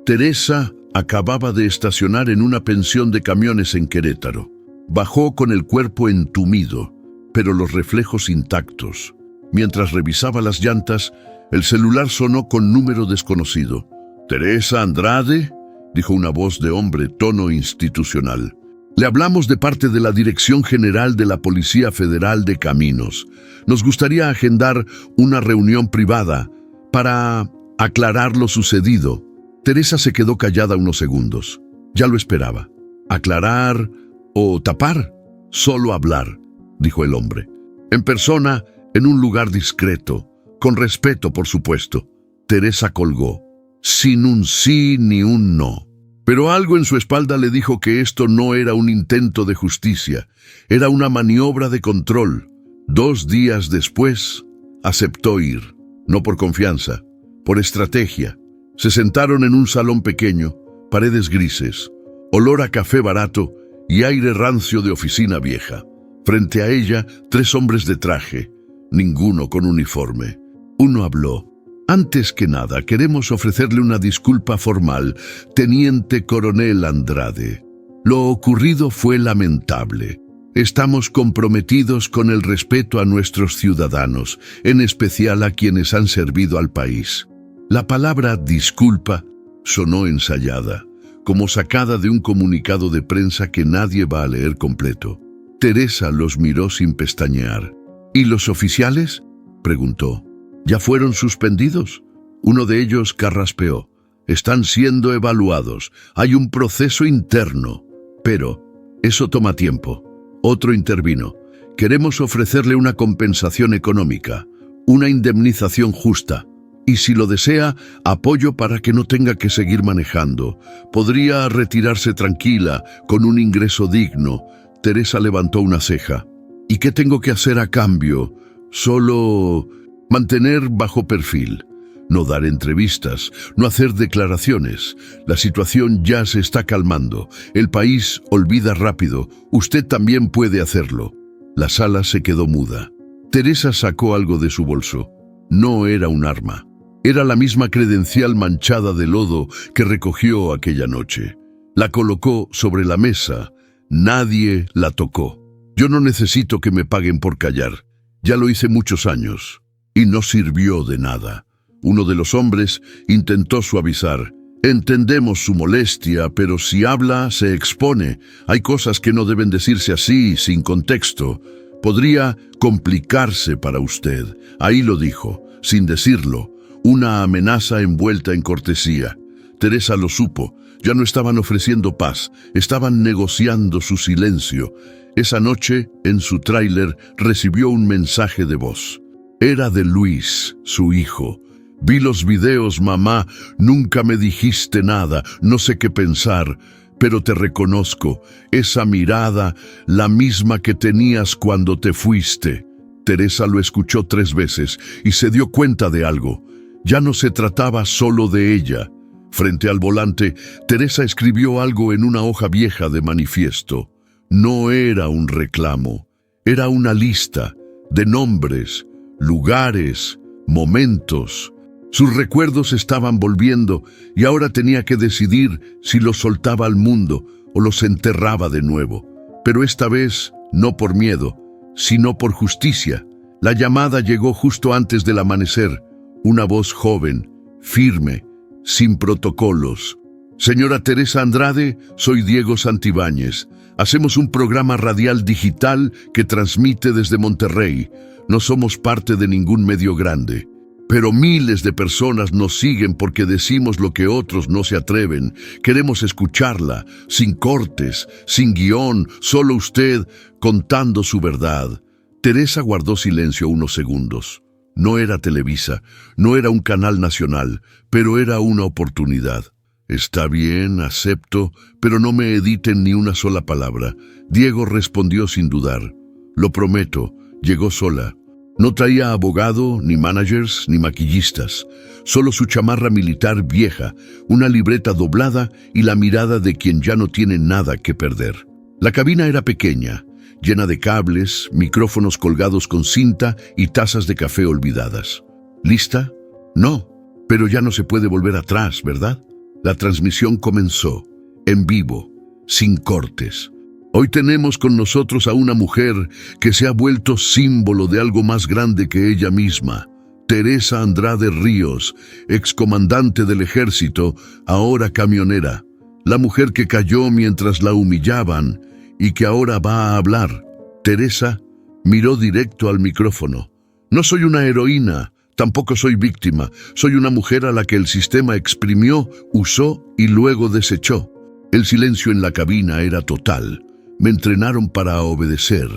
Teresa acababa de estacionar en una pensión de camiones en Querétaro. Bajó con el cuerpo entumido, pero los reflejos intactos. Mientras revisaba las llantas, el celular sonó con número desconocido. «¿Teresa Andrade?», dijo una voz de hombre, tono institucional. «Le hablamos de parte de la Dirección General de la Policía Federal de Caminos. Nos gustaría agendar una reunión privada para aclarar lo sucedido». Teresa se quedó callada unos segundos. Ya lo esperaba. «¿Aclarar o tapar?» «Solo hablar», dijo el hombre. «En persona, en un lugar discreto, con respeto, por supuesto». Teresa colgó, sin un sí ni un no. Pero algo en su espalda le dijo que esto no era un intento de justicia, era una maniobra de control. 2 días después, aceptó ir, no por confianza, por estrategia. Se sentaron en un salón pequeño, paredes grises, olor a café barato y aire rancio de oficina vieja. Frente a ella, 3 hombres de traje, ninguno con uniforme. Uno habló. «Antes que nada, queremos ofrecerle una disculpa formal, Teniente Coronel Andrade. Lo ocurrido fue lamentable. Estamos comprometidos con el respeto a nuestros ciudadanos, en especial a quienes han servido al país». La palabra disculpa sonó ensayada, como sacada de un comunicado de prensa que nadie va a leer completo. Teresa los miró sin pestañear. «¿Y los oficiales?», preguntó. «¿Ya fueron suspendidos?». Uno de ellos carraspeó. «Están siendo evaluados. Hay un proceso interno. Pero eso toma tiempo». Otro intervino. «Queremos ofrecerle una compensación económica, una indemnización justa. Y si lo desea, apoyo para que no tenga que seguir manejando. Podría retirarse tranquila, con un ingreso digno». Teresa levantó una ceja. «¿Y qué tengo que hacer a cambio?». «Solo mantener bajo perfil. No dar entrevistas, no hacer declaraciones. La situación ya se está calmando. El país olvida rápido. Usted también puede hacerlo». La sala se quedó muda. Teresa sacó algo de su bolso. No era un arma. Era la misma credencial manchada de lodo que recogió aquella noche. La colocó sobre la mesa. Nadie la tocó. «Yo no necesito que me paguen por callar. Ya lo hice muchos años. Y no sirvió de nada». Uno de los hombres intentó suavizar. «Entendemos su molestia, pero si habla, se expone. Hay cosas que no deben decirse así, sin contexto. Podría complicarse para usted». Ahí lo dijo, sin decirlo. Una amenaza envuelta en cortesía. Teresa lo supo. Ya no estaban ofreciendo paz, estaban negociando su silencio. Esa noche, en su tráiler, recibió un mensaje de voz. Era de Luis, su hijo. «Vi los videos, mamá. Nunca me dijiste nada. No sé qué pensar. Pero te reconozco. Esa mirada, la misma que tenías cuando te fuiste». Teresa lo escuchó 3 veces y se dio cuenta de algo. Ya no se trataba solo de ella. Frente al volante, Teresa escribió algo en una hoja vieja de manifiesto. No era un reclamo. Era una lista de nombres, lugares, momentos. Sus recuerdos estaban volviendo y ahora tenía que decidir si los soltaba al mundo o los enterraba de nuevo. Pero esta vez no por miedo, sino por justicia. La llamada llegó justo antes del amanecer. Una voz joven, firme, sin protocolos. «Señora Teresa Andrade, soy Diego Santibáñez. Hacemos un programa radial digital que transmite desde Monterrey. No somos parte de ningún medio grande. Pero miles de personas nos siguen porque decimos lo que otros no se atreven. Queremos escucharla, sin cortes, sin guión, solo usted contando su verdad». Teresa guardó silencio unos segundos. No era Televisa, no era un canal nacional, pero era una oportunidad. «Está bien, acepto, pero no me editen ni una sola palabra». Diego respondió sin dudar. «Lo prometo». Llegó sola. No traía abogado, ni managers, ni maquillistas, solo su chamarra militar vieja, una libreta doblada y la mirada de quien ya no tiene nada que perder. La cabina era pequeña, llena de cables, micrófonos colgados con cinta y tazas de café olvidadas. ¿Lista? No, pero ya no se puede volver atrás, ¿verdad? La transmisión comenzó, en vivo, sin cortes. Hoy tenemos con nosotros a una mujer que se ha vuelto símbolo de algo más grande que ella misma. Teresa Andrade Ríos, excomandante del ejército, ahora camionera. La mujer que cayó mientras la humillaban y que ahora va a hablar. Teresa miró directo al micrófono. No soy una heroína, tampoco soy víctima. Soy una mujer a la que el sistema exprimió, usó y luego desechó. El silencio en la cabina era total. Me entrenaron para obedecer,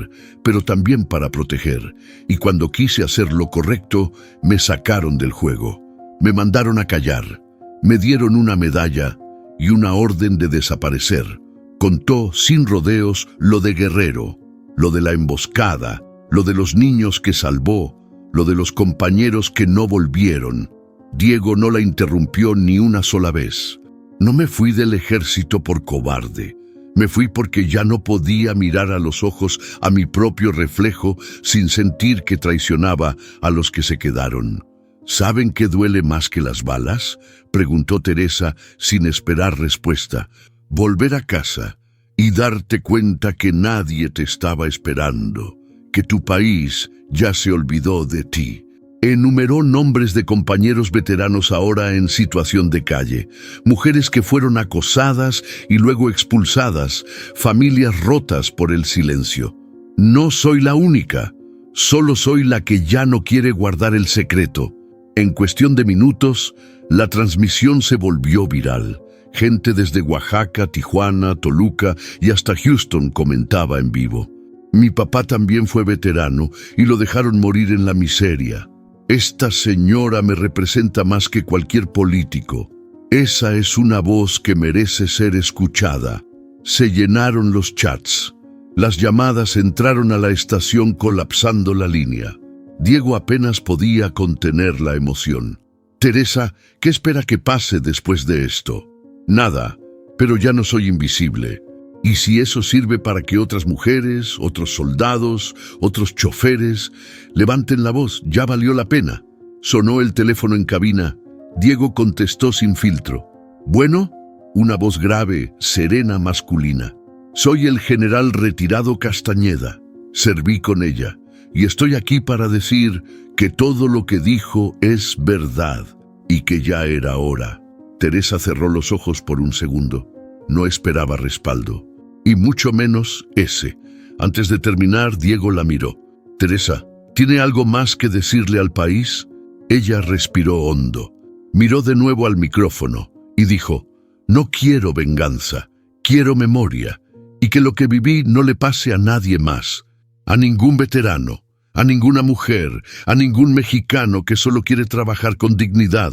pero también para proteger, y cuando quise hacer lo correcto, me sacaron del juego. Me mandaron a callar, me dieron una medalla y una orden de desaparecer. Contó sin rodeos lo de Guerrero, lo de la emboscada, lo de los niños que salvó, lo de los compañeros que no volvieron. Diego no la interrumpió ni una sola vez. No me fui del ejército por cobarde. Me fui porque ya no podía mirar a los ojos a mi propio reflejo sin sentir que traicionaba a los que se quedaron. ¿Saben qué duele más que las balas?, preguntó Teresa sin esperar respuesta. Volver a casa y darte cuenta que nadie te estaba esperando, que tu país ya se olvidó de ti. Enumeró nombres de compañeros veteranos ahora en situación de calle, mujeres que fueron acosadas y luego expulsadas, familias rotas por el silencio. No soy la única, solo soy la que ya no quiere guardar el secreto. En cuestión de minutos, la transmisión se volvió viral. Gente desde Oaxaca, Tijuana, Toluca y hasta Houston comentaba en vivo. Mi papá también fue veterano y lo dejaron morir en la miseria. Esta señora me representa más que cualquier político. Esa es una voz que merece ser escuchada. Se llenaron los chats. Las llamadas entraron a la estación colapsando la línea. Diego apenas podía contener la emoción. Teresa, ¿qué espera que pase después de esto? Nada, pero ya no soy invisible. Y si eso sirve para que otras mujeres, otros soldados, otros choferes levanten la voz, ya valió la pena. Sonó el teléfono en cabina. Diego contestó sin filtro. ¿Bueno? Una voz grave, serena, masculina. Soy el general retirado Castañeda. Serví con ella y estoy aquí para decir que todo lo que dijo es verdad y que ya era hora. Teresa cerró los ojos por un segundo. No esperaba respaldo, y mucho menos ese. Antes de terminar, Diego la miró. Teresa, ¿tiene algo más que decirle al país? Ella respiró hondo, miró de nuevo al micrófono y dijo, no quiero venganza, quiero memoria, y que lo que viví no le pase a nadie más, a ningún veterano, a ninguna mujer, a ningún mexicano que solo quiere trabajar con dignidad.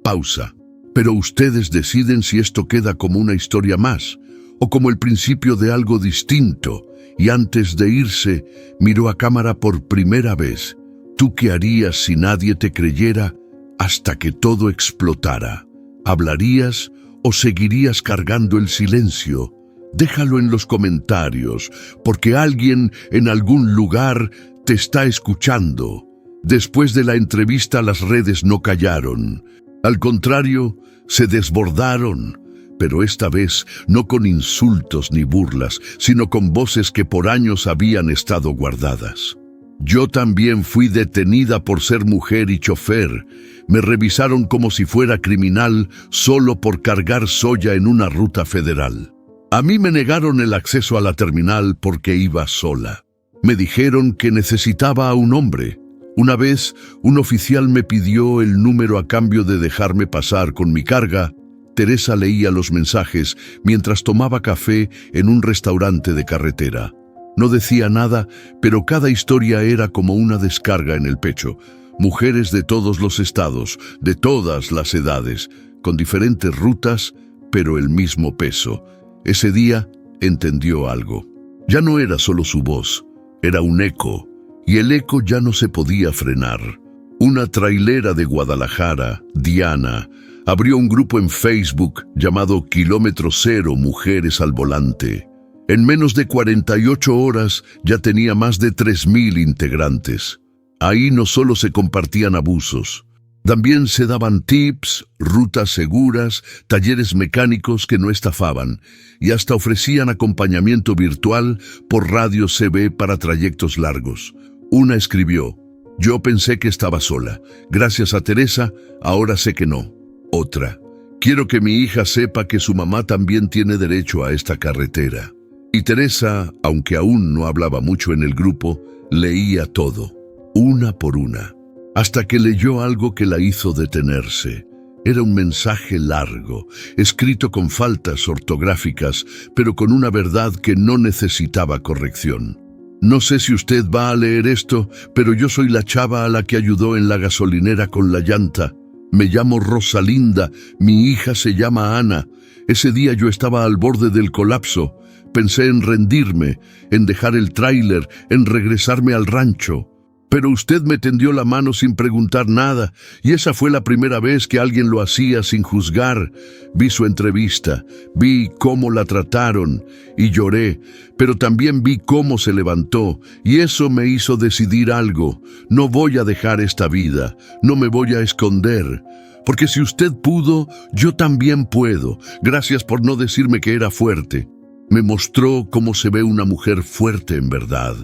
Pausa. Pero ustedes deciden si esto queda como una historia más o como el principio de algo distinto. Y antes de irse, miró a cámara por primera vez. ¿Tú qué harías si nadie te creyera hasta que todo explotara? ¿Hablarías o seguirías cargando el silencio? Déjalo en los comentarios, porque alguien en algún lugar te está escuchando. Después de la entrevista, las redes no callaron. Al contrario, se desbordaron, pero esta vez no con insultos ni burlas, sino con voces que por años habían estado guardadas. Yo también fui detenida por ser mujer y chofer. Me revisaron como si fuera criminal solo por cargar soya en una ruta federal. A mí me negaron el acceso a la terminal porque iba sola. Me dijeron que necesitaba a un hombre. Una vez, un oficial me pidió el número a cambio de dejarme pasar con mi carga. Teresa leía los mensajes mientras tomaba café en un restaurante de carretera. No decía nada, pero cada historia era como una descarga en el pecho. Mujeres de todos los estados, de todas las edades, con diferentes rutas, pero el mismo peso. Ese día entendió algo. Ya no era solo su voz, era un eco. y el eco ya no se podía frenar. Una trailera de Guadalajara, Diana, abrió un grupo en Facebook llamado Kilómetro Cero Mujeres al Volante. En menos de 48 horas ya tenía más de 3.000 integrantes. Ahí no solo se compartían abusos, también se daban tips, rutas seguras, talleres mecánicos que no estafaban y hasta ofrecían acompañamiento virtual por radio CB para trayectos largos. Una escribió: yo pensé que estaba sola. Gracias a Teresa, ahora sé que no. Otra: quiero que mi hija sepa que su mamá también tiene derecho a esta carretera. Y Teresa, aunque aún no hablaba mucho en el grupo, leía todo, una por una, hasta que leyó algo que la hizo detenerse. Era un mensaje largo, escrito con faltas ortográficas, pero con una verdad que no necesitaba corrección. No sé si usted va a leer esto, pero yo soy la chava a la que ayudó en la gasolinera con la llanta. Me llamo Rosalinda, mi hija se llama Ana. Ese día yo estaba al borde del colapso. Pensé en rendirme, en dejar el tráiler, en regresarme al rancho. Pero usted me tendió la mano sin preguntar nada, y esa fue la primera vez que alguien lo hacía sin juzgar. Vi su entrevista, vi cómo la trataron, y lloré, pero también vi cómo se levantó, y eso me hizo decidir algo. No voy a dejar esta vida, no me voy a esconder. Porque si usted pudo, yo también puedo. Gracias por no decirme que era fuerte. Me mostró cómo se ve una mujer fuerte en verdad.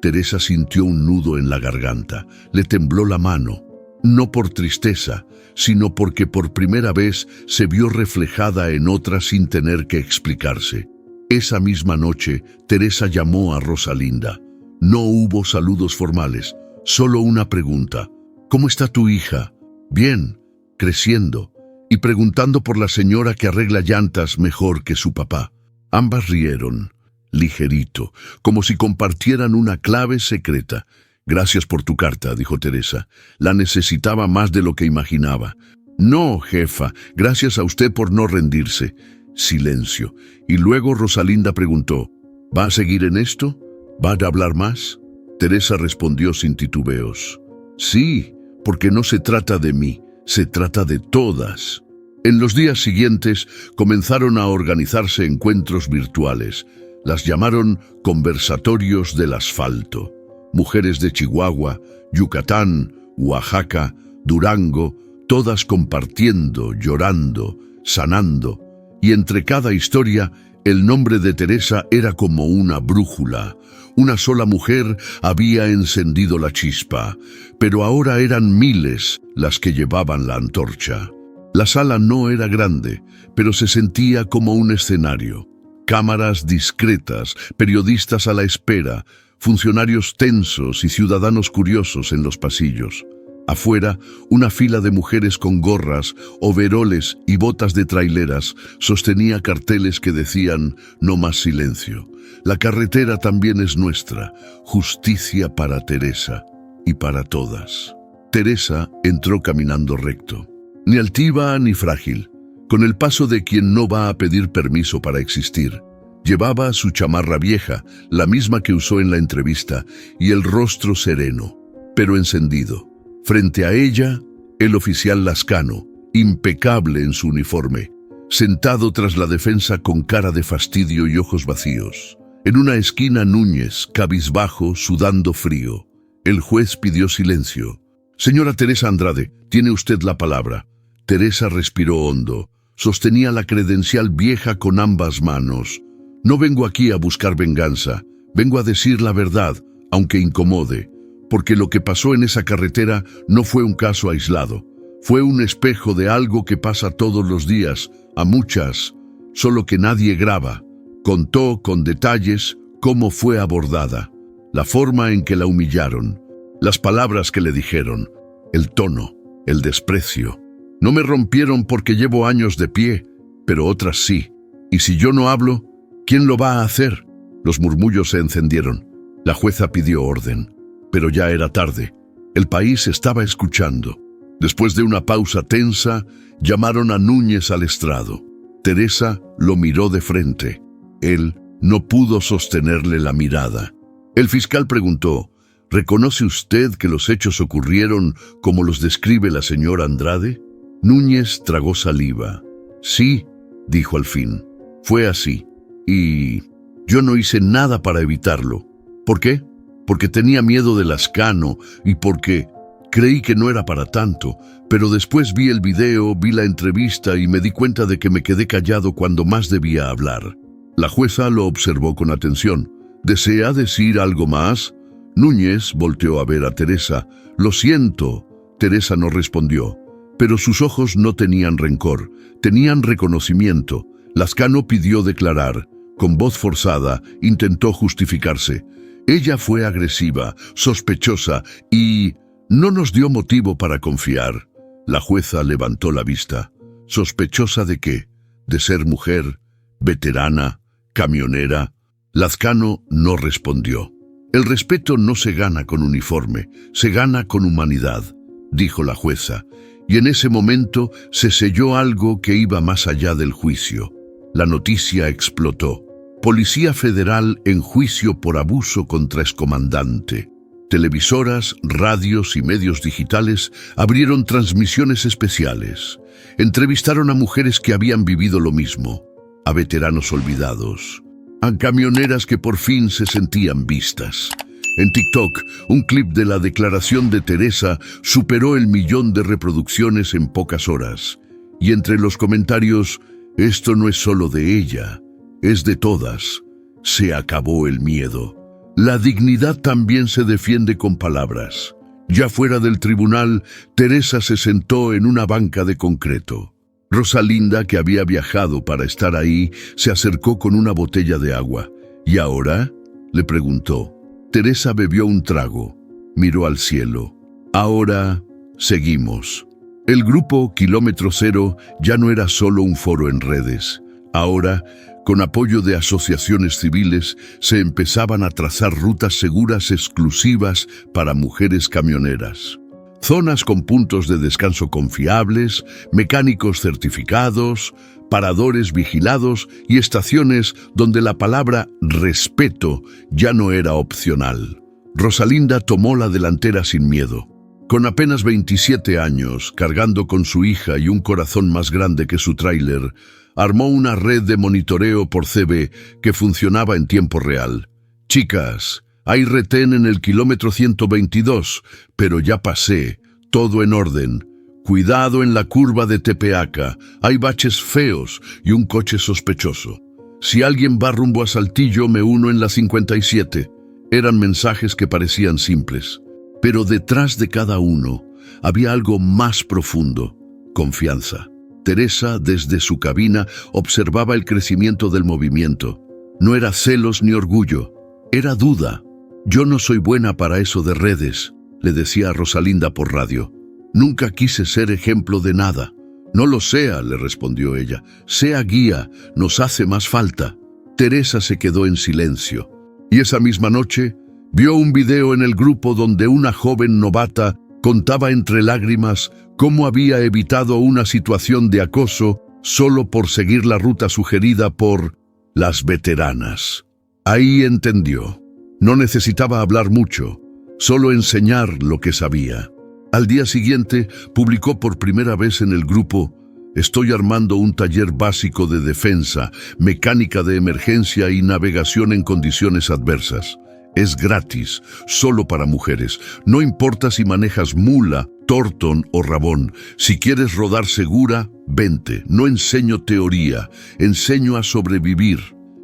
Teresa sintió un nudo en la garganta, le tembló la mano, no por tristeza, sino porque por primera vez se vio reflejada en otra sin tener que explicarse. Esa misma noche, Teresa llamó a Rosalinda. No hubo saludos formales, solo una pregunta: ¿cómo está tu hija? Bien, creciendo, y preguntando por la señora que arregla llantas mejor que su papá. Ambas rieron, ligerito, como si compartieran una clave secreta. Gracias por tu carta, dijo Teresa. La necesitaba más de lo que imaginaba. No, jefa, gracias a usted por no rendirse. Silencio. Y luego Rosalinda preguntó: ¿va a seguir en esto? ¿Va a hablar más? Teresa respondió sin titubeos: sí, porque no se trata de mí, se trata de todas. En los días siguientes comenzaron a organizarse encuentros virtuales. Las llamaron Conversatorios del Asfalto. Mujeres de Chihuahua, Yucatán, Oaxaca, Durango, todas compartiendo, llorando, sanando. Y entre cada historia, el nombre de Teresa era como una brújula. Una sola mujer había encendido la chispa, pero ahora eran miles las que llevaban la antorcha. La sala no era grande, pero se sentía como un escenario. Cámaras discretas, periodistas a la espera, funcionarios tensos y ciudadanos curiosos en los pasillos. Afuera, una fila de mujeres con gorras, overoles y botas de traileras sostenía carteles que decían: no más silencio. La carretera también es nuestra. Justicia para Teresa y para todas. Teresa entró caminando recto. Ni altiva ni frágil, con el paso de quien no va a pedir permiso para existir. Llevaba su chamarra vieja, la misma que usó en la entrevista, y el rostro sereno, pero encendido. Frente a ella, el oficial Lascano, impecable en su uniforme, sentado tras la defensa con cara de fastidio y ojos vacíos. En una esquina Núñez, cabizbajo, sudando frío. El juez pidió silencio. Señora Teresa Andrade, tiene usted la palabra. Teresa respiró hondo. Sostenía la credencial vieja con ambas manos. No vengo aquí a buscar venganza. Vengo a decir la verdad, aunque incomode. Porque lo que pasó en esa carretera no fue un caso aislado. Fue un espejo de algo que pasa todos los días, a muchas, solo que nadie graba. Contó con detalles cómo fue abordada, la forma en que la humillaron, las palabras que le dijeron, el tono, el desprecio. No me rompieron porque llevo años de pie, pero otras sí. Y si yo no hablo, ¿quién lo va a hacer? Los murmullos se encendieron. La jueza pidió orden, pero ya era tarde. El país estaba escuchando. Después de una pausa tensa, llamaron a Núñez al estrado. Teresa lo miró de frente. Él no pudo sostenerle la mirada. El fiscal preguntó: ¿Reconoce usted que los hechos ocurrieron como los describe la señora Andrade? Núñez tragó saliva. Sí, dijo al fin. Fue así. Y yo no hice nada para evitarlo. ¿Por qué? Porque tenía miedo de Lascano y porque creí que no era para tanto, pero después vi el video, vi la entrevista y me di cuenta de que me quedé callado cuando más debía hablar. La jueza lo observó con atención. ¿Desea decir algo más? Núñez volteó a ver a Teresa. Lo siento. Teresa no respondió, pero sus ojos no tenían rencor, tenían reconocimiento. Lascano pidió declarar. Con voz forzada, intentó justificarse. Ella fue agresiva, sospechosa y no nos dio motivo para confiar. La jueza levantó la vista. ¿Sospechosa de qué? ¿De ser mujer, veterana, camionera? Lascano no respondió. El respeto no se gana con uniforme, se gana con humanidad, dijo la jueza, y en ese momento se selló algo que iba más allá del juicio. La noticia explotó. Policía Federal en juicio por abuso contra excomandante. Televisoras, radios y medios digitales abrieron transmisiones especiales. Entrevistaron a mujeres que habían vivido lo mismo, a veteranos olvidados, a camioneras que por fin se sentían vistas. En TikTok, un clip de la declaración de Teresa superó el 1.000.000 de reproducciones en pocas horas. Y entre los comentarios, esto no es solo de ella, es de todas. Se acabó el miedo. La dignidad también se defiende con palabras. Ya fuera del tribunal, Teresa se sentó en una banca de concreto. Rosalinda, que había viajado para estar ahí, se acercó con una botella de agua. ¿Y ahora?, le preguntó. Teresa bebió un trago, miró al cielo. Ahora seguimos. El grupo Kilómetro Cero ya no era solo un foro en redes. Ahora, con apoyo de asociaciones civiles, se empezaban a trazar rutas seguras exclusivas para mujeres camioneras. Zonas con puntos de descanso confiables, mecánicos certificados, paradores vigilados y estaciones donde la palabra respeto ya no era opcional. Rosalinda tomó la delantera sin miedo. Con apenas 27 años, cargando con su hija y un corazón más grande que su tráiler, armó una red de monitoreo por CB que funcionaba en tiempo real. Chicas, hay retén en el kilómetro 122, pero ya pasé, todo en orden. Cuidado en la curva de Tepeaca, hay baches feos y un coche sospechoso. Si alguien va rumbo a Saltillo, me uno en la 57. Eran mensajes que parecían simples, pero detrás de cada uno había algo más profundo: confianza. Teresa, desde su cabina, observaba el crecimiento del movimiento. No era celos ni orgullo, era duda. Yo no soy buena para eso de redes, le decía a Rosalinda por radio. Nunca quise ser ejemplo de nada. No lo sea, le respondió ella. Sea guía, nos hace más falta. Teresa se quedó en silencio. Y esa misma noche, vio un video en el grupo donde una joven novata contaba entre lágrimas cómo había evitado una situación de acoso solo por seguir la ruta sugerida por las veteranas. Ahí entendió. No necesitaba hablar mucho, solo enseñar lo que sabía. Al día siguiente, publicó por primera vez en el grupo: estoy armando un taller básico de defensa, mecánica de emergencia y navegación en condiciones adversas. Es gratis, solo para mujeres. No importa si manejas mula, Torton o Rabón. Si quieres rodar segura, vente. No enseño teoría, enseño a sobrevivir.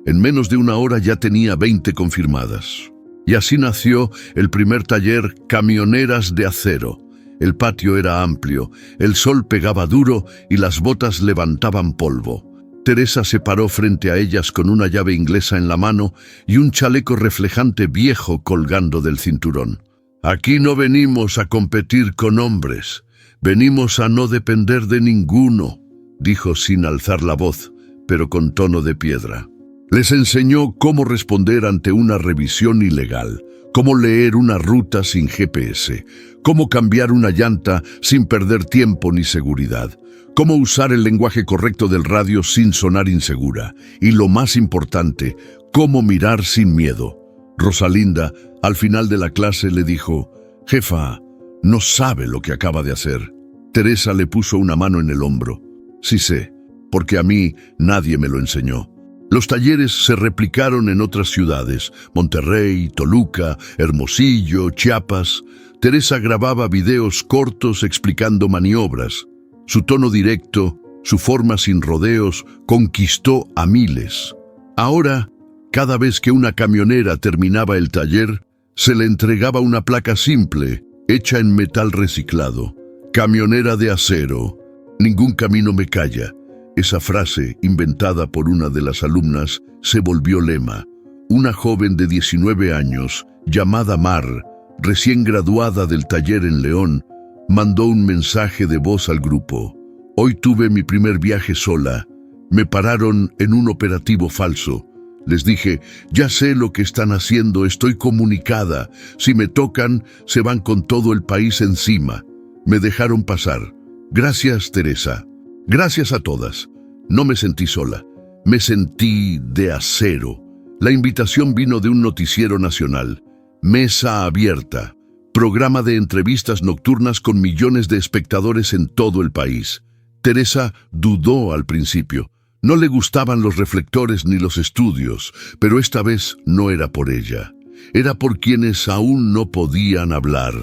En menos de una hora ya tenía 20 confirmadas. Y así nació el primer taller Camioneras de Acero. El patio era amplio, el sol pegaba duro y las botas levantaban polvo. Teresa se paró frente a ellas con una llave inglesa en la mano y un chaleco reflejante viejo colgando del cinturón. Aquí no venimos a competir con hombres, venimos a no depender de ninguno, dijo sin alzar la voz, pero con tono de piedra. Les enseñó cómo responder ante una revisión ilegal, cómo leer una ruta sin GPS, cómo cambiar una llanta sin perder tiempo ni seguridad, cómo usar el lenguaje correcto del radio sin sonar insegura y, lo más importante, cómo mirar sin miedo. Rosalinda, Al final de la clase le dijo: «Jefa, no sabe lo que acaba de hacer». Teresa le puso una mano en el hombro. «Sí sé, porque a mí nadie me lo enseñó». Los talleres se replicaron en otras ciudades: Monterrey, Toluca, Hermosillo, Chiapas. Teresa grababa videos cortos explicando maniobras. Su tono directo, su forma sin rodeos, conquistó a miles. Ahora, cada vez que una camionera terminaba el taller, se le entregaba una placa simple, hecha en metal reciclado. «Camionera de acero, ningún camino me calla». Esa frase, inventada por una de las alumnas, se volvió lema. Una joven de 19 años, llamada Mar, recién graduada del taller en León, mandó un mensaje de voz al grupo. «Hoy tuve mi primer viaje sola. Me pararon en un operativo falso. Les dije: ya sé lo que están haciendo, estoy comunicada. Si me tocan, se van con todo el país encima. Me dejaron pasar. Gracias, Teresa. Gracias a todas. No me sentí sola. Me sentí de acero». La invitación vino de un noticiero nacional. Mesa Abierta, programa de entrevistas nocturnas con millones de espectadores en todo el país. Teresa dudó al principio. No le gustaban los reflectores ni los estudios, pero esta vez no era por ella. Era por quienes aún no podían hablar.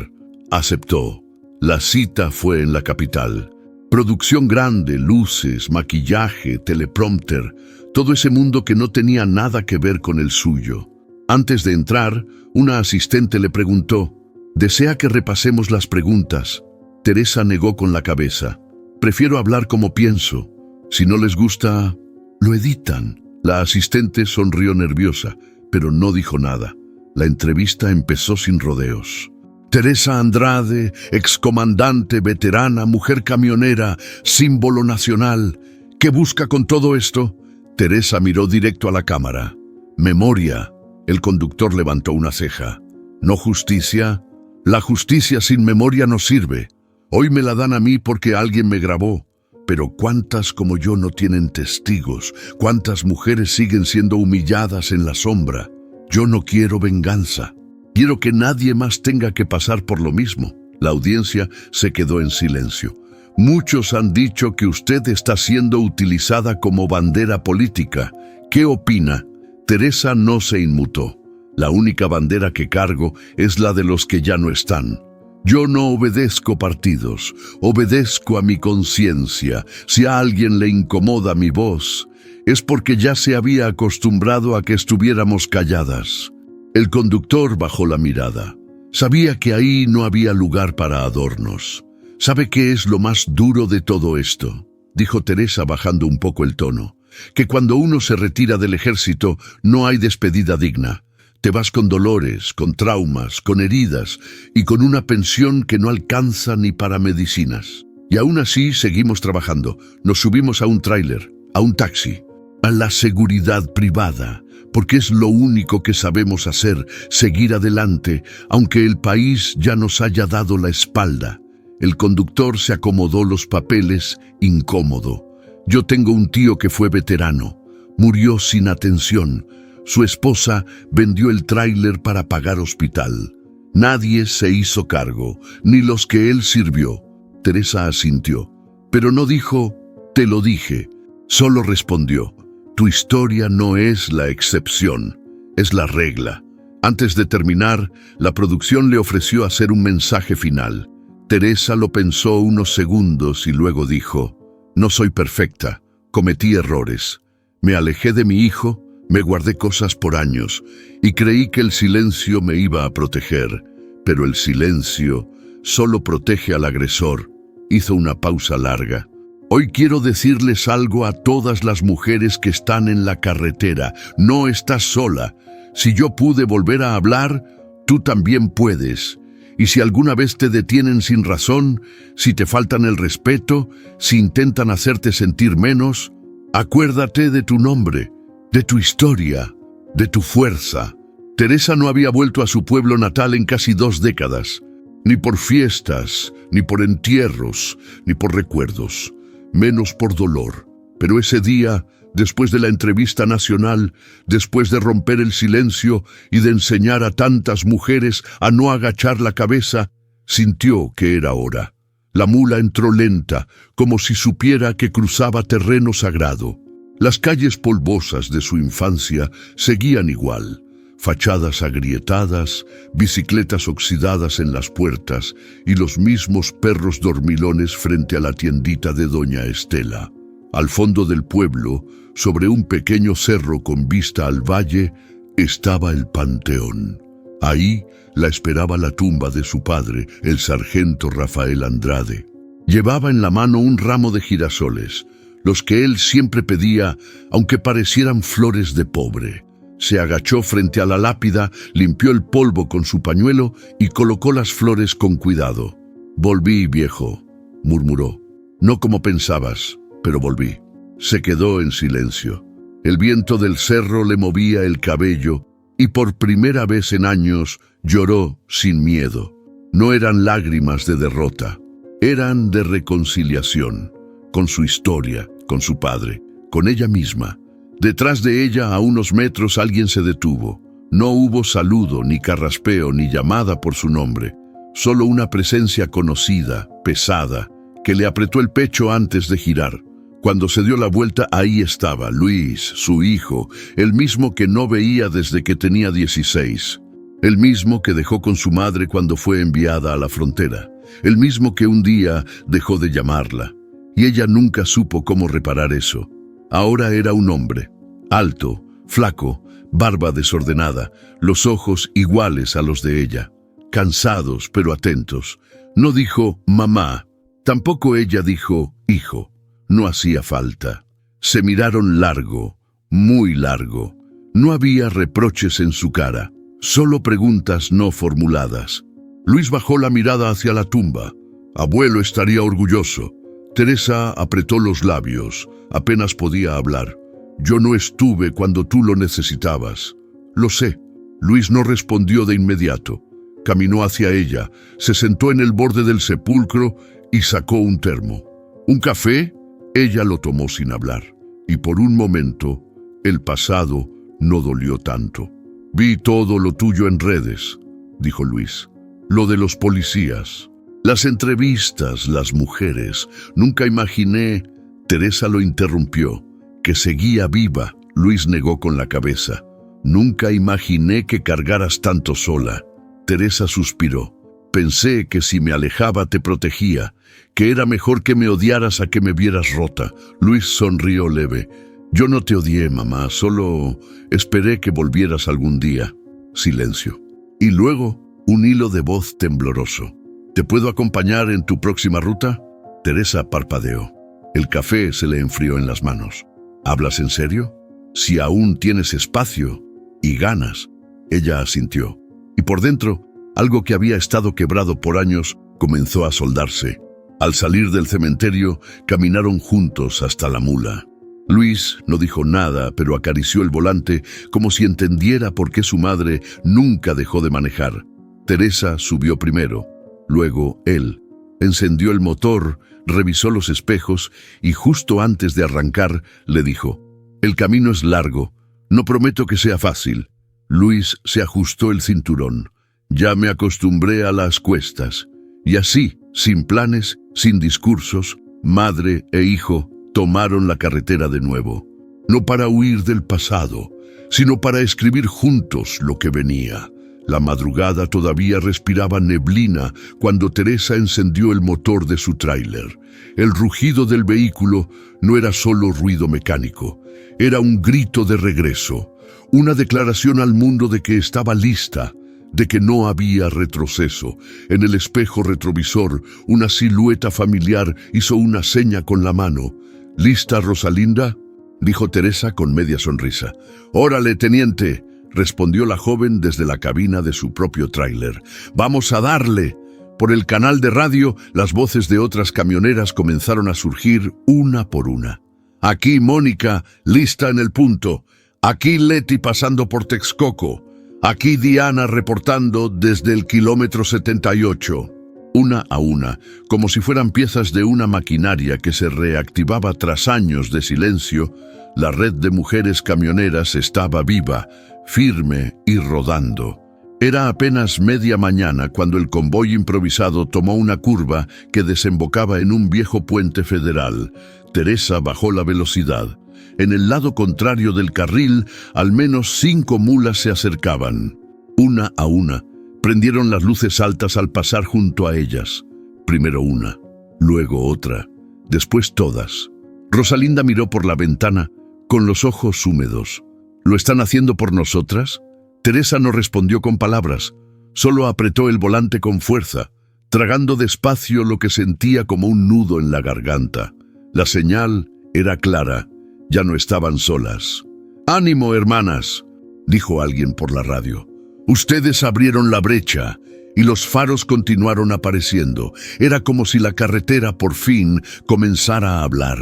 Aceptó. La cita fue en la capital. Producción grande, luces, maquillaje, teleprompter, todo ese mundo que no tenía nada que ver con el suyo. Antes de entrar, una asistente le preguntó: «¿Desea que repasemos las preguntas?». Teresa negó con la cabeza. «Prefiero hablar como pienso. Si no les gusta, lo editan». La asistente sonrió nerviosa, pero no dijo nada. La entrevista empezó sin rodeos. Teresa Andrade, excomandante, veterana, mujer camionera, símbolo nacional. ¿Qué busca con todo esto? Teresa miró directo a la cámara. «Memoria». El conductor levantó una ceja. «¿No justicia? La justicia sin memoria no sirve. Hoy me la dan a mí porque alguien me grabó. Pero ¿cuántas como yo no tienen testigos? ¿Cuántas mujeres siguen siendo humilladas en la sombra? Yo no quiero venganza. Quiero que nadie más tenga que pasar por lo mismo». La audiencia se quedó en silencio. «Muchos han dicho que usted está siendo utilizada como bandera política. ¿Qué opina?». Teresa no se inmutó. «La única bandera que cargo es la de los que ya no están. Yo no obedezco partidos, obedezco a mi conciencia. Si a alguien le incomoda mi voz, es porque ya se había acostumbrado a que estuviéramos calladas». El conductor bajó la mirada. Sabía que ahí no había lugar para adornos. «¿Sabe qué es lo más duro de todo esto?», dijo Teresa bajando un poco el tono. «Que cuando uno se retira del ejército no hay despedida digna. Te vas con dolores, con traumas, con heridas y con una pensión que no alcanza ni para medicinas. Y aún así seguimos trabajando. Nos subimos a un tráiler, a un taxi, a la seguridad privada, porque es lo único que sabemos hacer, seguir adelante, aunque el país ya nos haya dado la espalda». El conductor se acomodó los papeles, incómodo. «Yo tengo un tío que fue veterano. Murió sin atención. Su esposa vendió el tráiler para pagar hospital. Nadie se hizo cargo, ni los que él sirvió». Teresa asintió, pero no dijo: «Te lo dije». Solo respondió: «Tu historia no es la excepción, es la regla». Antes de terminar, la producción le ofreció hacer un mensaje final. Teresa lo pensó unos segundos y luego dijo: «No soy perfecta, cometí errores. Me alejé de mi hijo, me guardé cosas por años y creí que el silencio me iba a proteger. Pero el silencio solo protege al agresor». Hizo una pausa larga. «Hoy quiero decirles algo a todas las mujeres que están en la carretera. No estás sola. Si yo pude volver a hablar, tú también puedes. Y si alguna vez te detienen sin razón, si te faltan el respeto, si intentan hacerte sentir menos, acuérdate de tu nombre, de tu historia, de tu fuerza». Teresa no había vuelto a su pueblo natal en casi 2 décadas. Ni por fiestas, ni por entierros, ni por recuerdos, menos por dolor. Pero ese día Después de la entrevista nacional, después de romper el silencio y de enseñar a tantas mujeres a no agachar la cabeza, sintió que era hora. La mula entró lenta, como si supiera que cruzaba terreno sagrado. Las calles polvosas de su infancia seguían igual. Fachadas agrietadas, bicicletas oxidadas en las puertas y los mismos perros dormilones frente a la tiendita de doña Estela. Al fondo del pueblo, sobre un pequeño cerro con vista al valle, estaba el panteón. Ahí la esperaba la tumba de su padre, el sargento Rafael Andrade. Llevaba en la mano un ramo de girasoles, los que él siempre pedía, aunque parecieran flores de pobre. Se agachó frente a la lápida, limpió el polvo con su pañuelo y colocó las flores con cuidado. «Volví, viejo», murmuró. «No como pensabas, pero volví». Se quedó en silencio. El viento del cerro le movía el cabello y por primera vez en años lloró sin miedo. No eran lágrimas de derrota, eran de reconciliación, con su historia, con su padre, con ella misma. Detrás de ella, a unos metros, alguien se detuvo. No hubo saludo, ni carraspeo, ni llamada por su nombre. Solo una presencia conocida, pesada, que le apretó el pecho antes de girar. Cuando se dio la vuelta, ahí estaba Luis, su hijo, el mismo que no veía desde que tenía 16. El mismo que dejó con su madre cuando fue enviada a la frontera. El mismo que un día dejó de llamarla. Y ella nunca supo cómo reparar eso. Ahora era un hombre, alto, flaco, barba desordenada, los ojos iguales a los de ella, cansados pero atentos. No dijo mamá, tampoco ella dijo hijo. No hacía falta. Se miraron largo, muy largo. No había reproches en su cara, solo preguntas no formuladas. Luis bajó la mirada hacia la tumba. Abuelo estaría orgulloso. Teresa apretó los labios, apenas podía hablar. Yo no estuve cuando tú lo necesitabas. Lo sé. Luis no respondió de inmediato. Caminó hacia ella, se sentó en el borde del sepulcro y sacó un termo. ¿Un café? Ella lo tomó sin hablar, y por un momento, el pasado no dolió tanto. Vi todo lo tuyo en redes, dijo Luis. Lo de los policías, las entrevistas, las mujeres. Nunca imaginé... Teresa lo interrumpió, que seguía viva. Luis negó con la cabeza. Nunca imaginé que cargaras tanto sola. Teresa suspiró. Pensé que si me alejaba te protegía, que era mejor que me odiaras a que me vieras rota. Luis sonrió leve. Yo no te odié, mamá, solo esperé que volvieras algún día. Silencio. Y luego, un hilo de voz tembloroso. ¿Te puedo acompañar en tu próxima ruta? Teresa parpadeó. El café se le enfrió en las manos. ¿Hablas en serio? Si aún tienes espacio y ganas. Ella asintió. Y por dentro, algo que había estado quebrado por años comenzó a soldarse. Al salir del cementerio, caminaron juntos hasta la mula. Luis no dijo nada, pero acarició el volante como si entendiera por qué su madre nunca dejó de manejar. Teresa subió primero, luego él. Encendió el motor, revisó los espejos y justo antes de arrancar le dijo: «El camino es largo, no prometo que sea fácil». Luis se ajustó el cinturón. «Ya me acostumbré a las cuestas». Y así, sin planes, sin discursos, madre e hijo tomaron la carretera de nuevo. No para huir del pasado, sino para escribir juntos lo que venía. La madrugada todavía respiraba neblina cuando Teresa encendió el motor de su tráiler. El rugido del vehículo no era solo ruido mecánico, era un grito de regreso, una declaración al mundo de que estaba lista, de que no había retroceso. En el espejo retrovisor, una silueta familiar hizo una seña con la mano. «¿Lista, Rosalinda?», dijo Teresa con media sonrisa. «Órale, teniente», respondió la joven desde la cabina de su propio tráiler. «Vamos a darle». Por el canal de radio, las voces de otras camioneras comenzaron a surgir una por una. «Aquí Mónica, lista en el punto. Aquí Leti pasando por Texcoco. Aquí Diana reportando desde el kilómetro 78». Una a una, como si fueran piezas de una maquinaria que se reactivaba tras años de silencio, La red de mujeres camioneras estaba viva, firme y rodando. Era apenas media mañana cuando el convoy improvisado tomó una curva que desembocaba en un viejo puente federal. Teresa bajó la velocidad. En el lado contrario del carril, al menos 5 mulas se acercaban. Una a una, prendieron las luces altas al pasar junto a ellas. Primero una, luego otra, después todas. Rosalinda miró por la ventana con los ojos húmedos. ¿Lo están haciendo por nosotras? Teresa no respondió con palabras, solo apretó el volante con fuerza, tragando despacio lo que sentía como un nudo en la garganta. La señal era clara, ya no estaban solas. «¡Ánimo, hermanas!», dijo alguien por la radio. «Ustedes abrieron la brecha», y los faros continuaron apareciendo. Era como si la carretera por fin comenzara a hablar.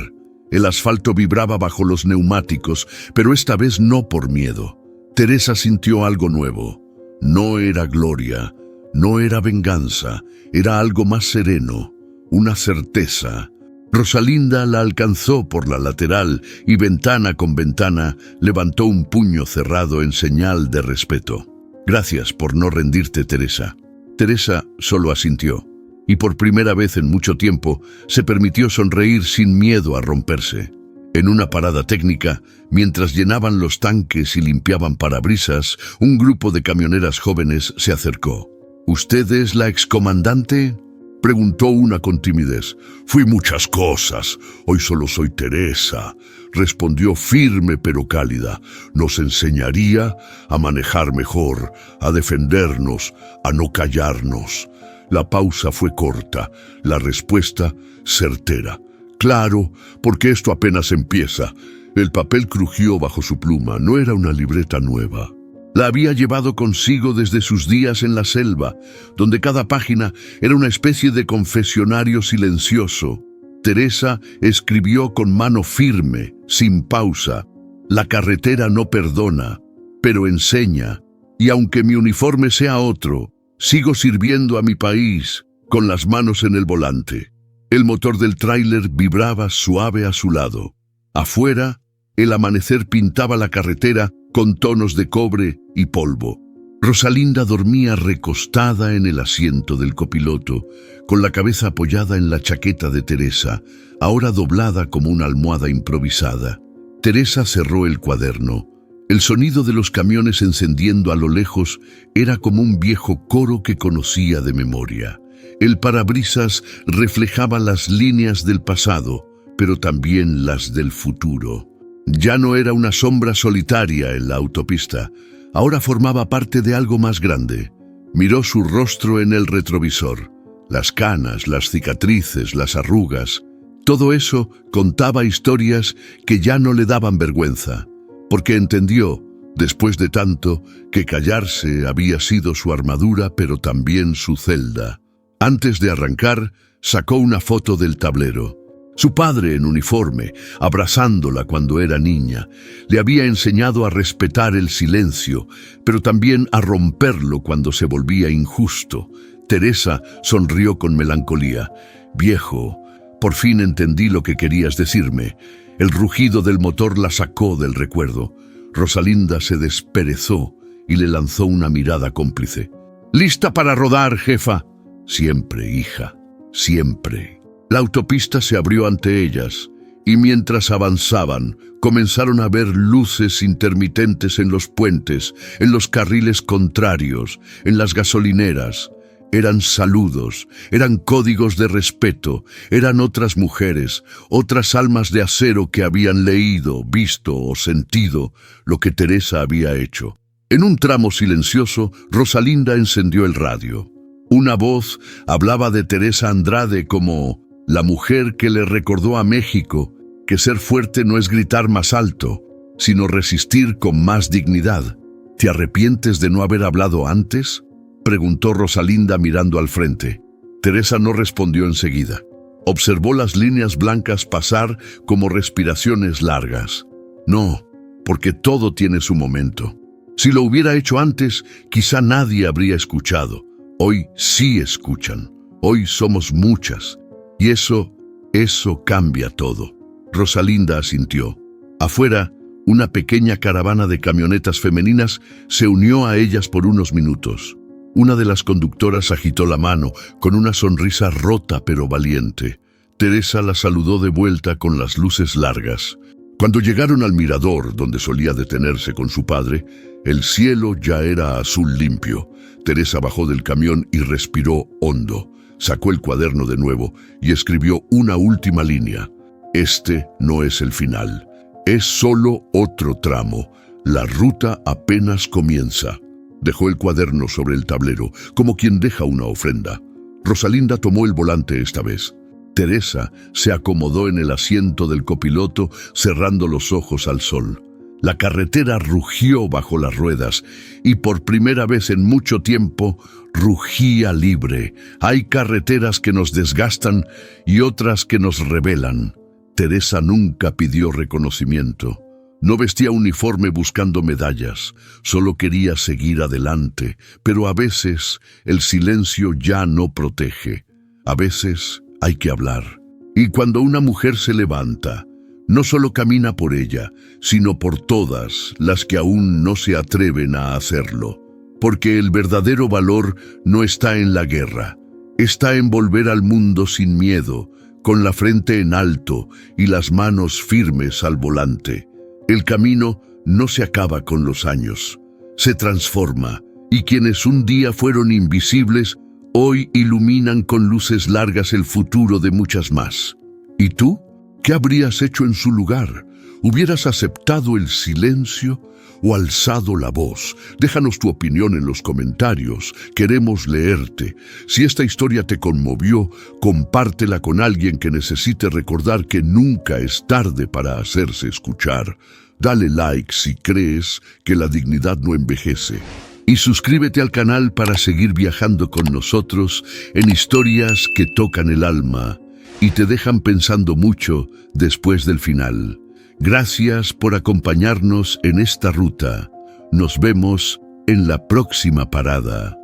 El asfalto vibraba bajo los neumáticos, pero esta vez no por miedo. Teresa sintió algo nuevo. No era gloria, no era venganza, era algo más sereno, una certeza. Rosalinda la alcanzó por la lateral y ventana con ventana levantó un puño cerrado en señal de respeto. «Gracias por no rendirte, Teresa». Teresa solo asintió, y por primera vez en mucho tiempo se permitió sonreír sin miedo a romperse. En una parada técnica, mientras llenaban los tanques y limpiaban parabrisas, un grupo de camioneras jóvenes se acercó. «¿Usted es la excomandante?», preguntó una con timidez. «Fui muchas cosas, hoy solo soy Teresa», respondió firme pero cálida. «Nos enseñaría a manejar mejor, a defendernos, a no callarnos». La pausa fue corta, la respuesta certera. «Claro, porque esto apenas empieza». El papel crujió bajo su pluma, no era una libreta nueva. La había llevado consigo desde sus días en la selva, donde cada página era una especie de confesionario silencioso. Teresa escribió con mano firme, sin pausa. «La carretera no perdona, pero enseña, y aunque mi uniforme sea otro, sigo sirviendo a mi país, con las manos en el volante». El motor del tráiler vibraba suave a su lado. Afuera, el amanecer pintaba la carretera con tonos de cobre y polvo. Rosalinda dormía recostada en el asiento del copiloto, con la cabeza apoyada en la chaqueta de Teresa, ahora doblada como una almohada improvisada. Teresa cerró el cuaderno. El sonido de los camiones encendiendo a lo lejos era como un viejo coro que conocía de memoria. El parabrisas reflejaba las líneas del pasado, pero también las del futuro. Ya no era una sombra solitaria en la autopista, ahora formaba parte de algo más grande. Miró su rostro en el retrovisor. Las canas, las cicatrices, las arrugas, todo eso contaba historias que ya no le daban vergüenza, porque entendió, después de tanto, que callarse había sido su armadura, pero también su celda. Antes de arrancar, sacó una foto del tablero. Su padre en uniforme, abrazándola cuando era niña, le había enseñado a respetar el silencio, pero también a romperlo cuando se volvía injusto. Teresa sonrió con melancolía. «Viejo, por fin entendí lo que querías decirme». El rugido del motor la sacó del recuerdo. Rosalinda se desperezó y le lanzó una mirada cómplice. «¿Lista para rodar, jefa?» «Siempre, hija, siempre». La autopista se abrió ante ellas, y mientras avanzaban, comenzaron a ver luces intermitentes en los puentes, en los carriles contrarios, en las gasolineras. Eran saludos, eran códigos de respeto, eran otras mujeres, otras almas de acero que habían leído, visto o sentido lo que Teresa había hecho. En un tramo silencioso, Rosalinda encendió el radio. Una voz hablaba de Teresa Andrade como la mujer que le recordó a México que ser fuerte no es gritar más alto, sino resistir con más dignidad. ¿Te arrepientes de no haber hablado antes?, preguntó Rosalinda mirando al frente. Teresa no respondió enseguida. Observó las líneas blancas pasar como respiraciones largas. No, porque todo tiene su momento. Si lo hubiera hecho antes, quizá nadie habría escuchado. Hoy sí escuchan. Hoy somos muchas. Y eso cambia todo. Rosalinda asintió. Afuera, una pequeña caravana de camionetas femeninas se unió a ellas por unos minutos. Una de las conductoras agitó la mano, con una sonrisa rota pero valiente. Teresa la saludó de vuelta con las luces largas. Cuando llegaron al mirador, donde solía detenerse con su padre, el cielo ya era azul limpio. Teresa bajó del camión y respiró hondo. Sacó el cuaderno de nuevo y escribió una última línea. Este no es el final. Es solo otro tramo. La ruta apenas comienza. Dejó el cuaderno sobre el tablero, como quien deja una ofrenda. Rosalinda tomó el volante esta vez. Teresa se acomodó en el asiento del copiloto, cerrando los ojos al sol. La carretera rugió bajo las ruedas y por primera vez en mucho tiempo rugía libre. Hay carreteras que nos desgastan y otras que nos revelan. Teresa nunca pidió reconocimiento. No vestía uniforme buscando medallas, solo quería seguir adelante, pero a veces el silencio ya no protege. A veces hay que hablar. Y cuando una mujer se levanta, no solo camina por ella, sino por todas las que aún no se atreven a hacerlo. Porque el verdadero valor no está en la guerra, está en volver al mundo sin miedo, con la frente en alto y las manos firmes al volante. El camino no se acaba con los años, se transforma, y quienes un día fueron invisibles, hoy iluminan con luces largas el futuro de muchas más. ¿Y tú? ¿Qué habrías hecho en su lugar? ¿Hubieras aceptado el silencio o alzado la voz? Déjanos tu opinión en los comentarios. Queremos leerte. Si esta historia te conmovió, compártela con alguien que necesite recordar que nunca es tarde para hacerse escuchar. Dale like si crees que la dignidad no envejece. Y suscríbete al canal para seguir viajando con nosotros en historias que tocan el alma y te dejan pensando mucho después del final. Gracias por acompañarnos en esta ruta. Nos vemos en la próxima parada.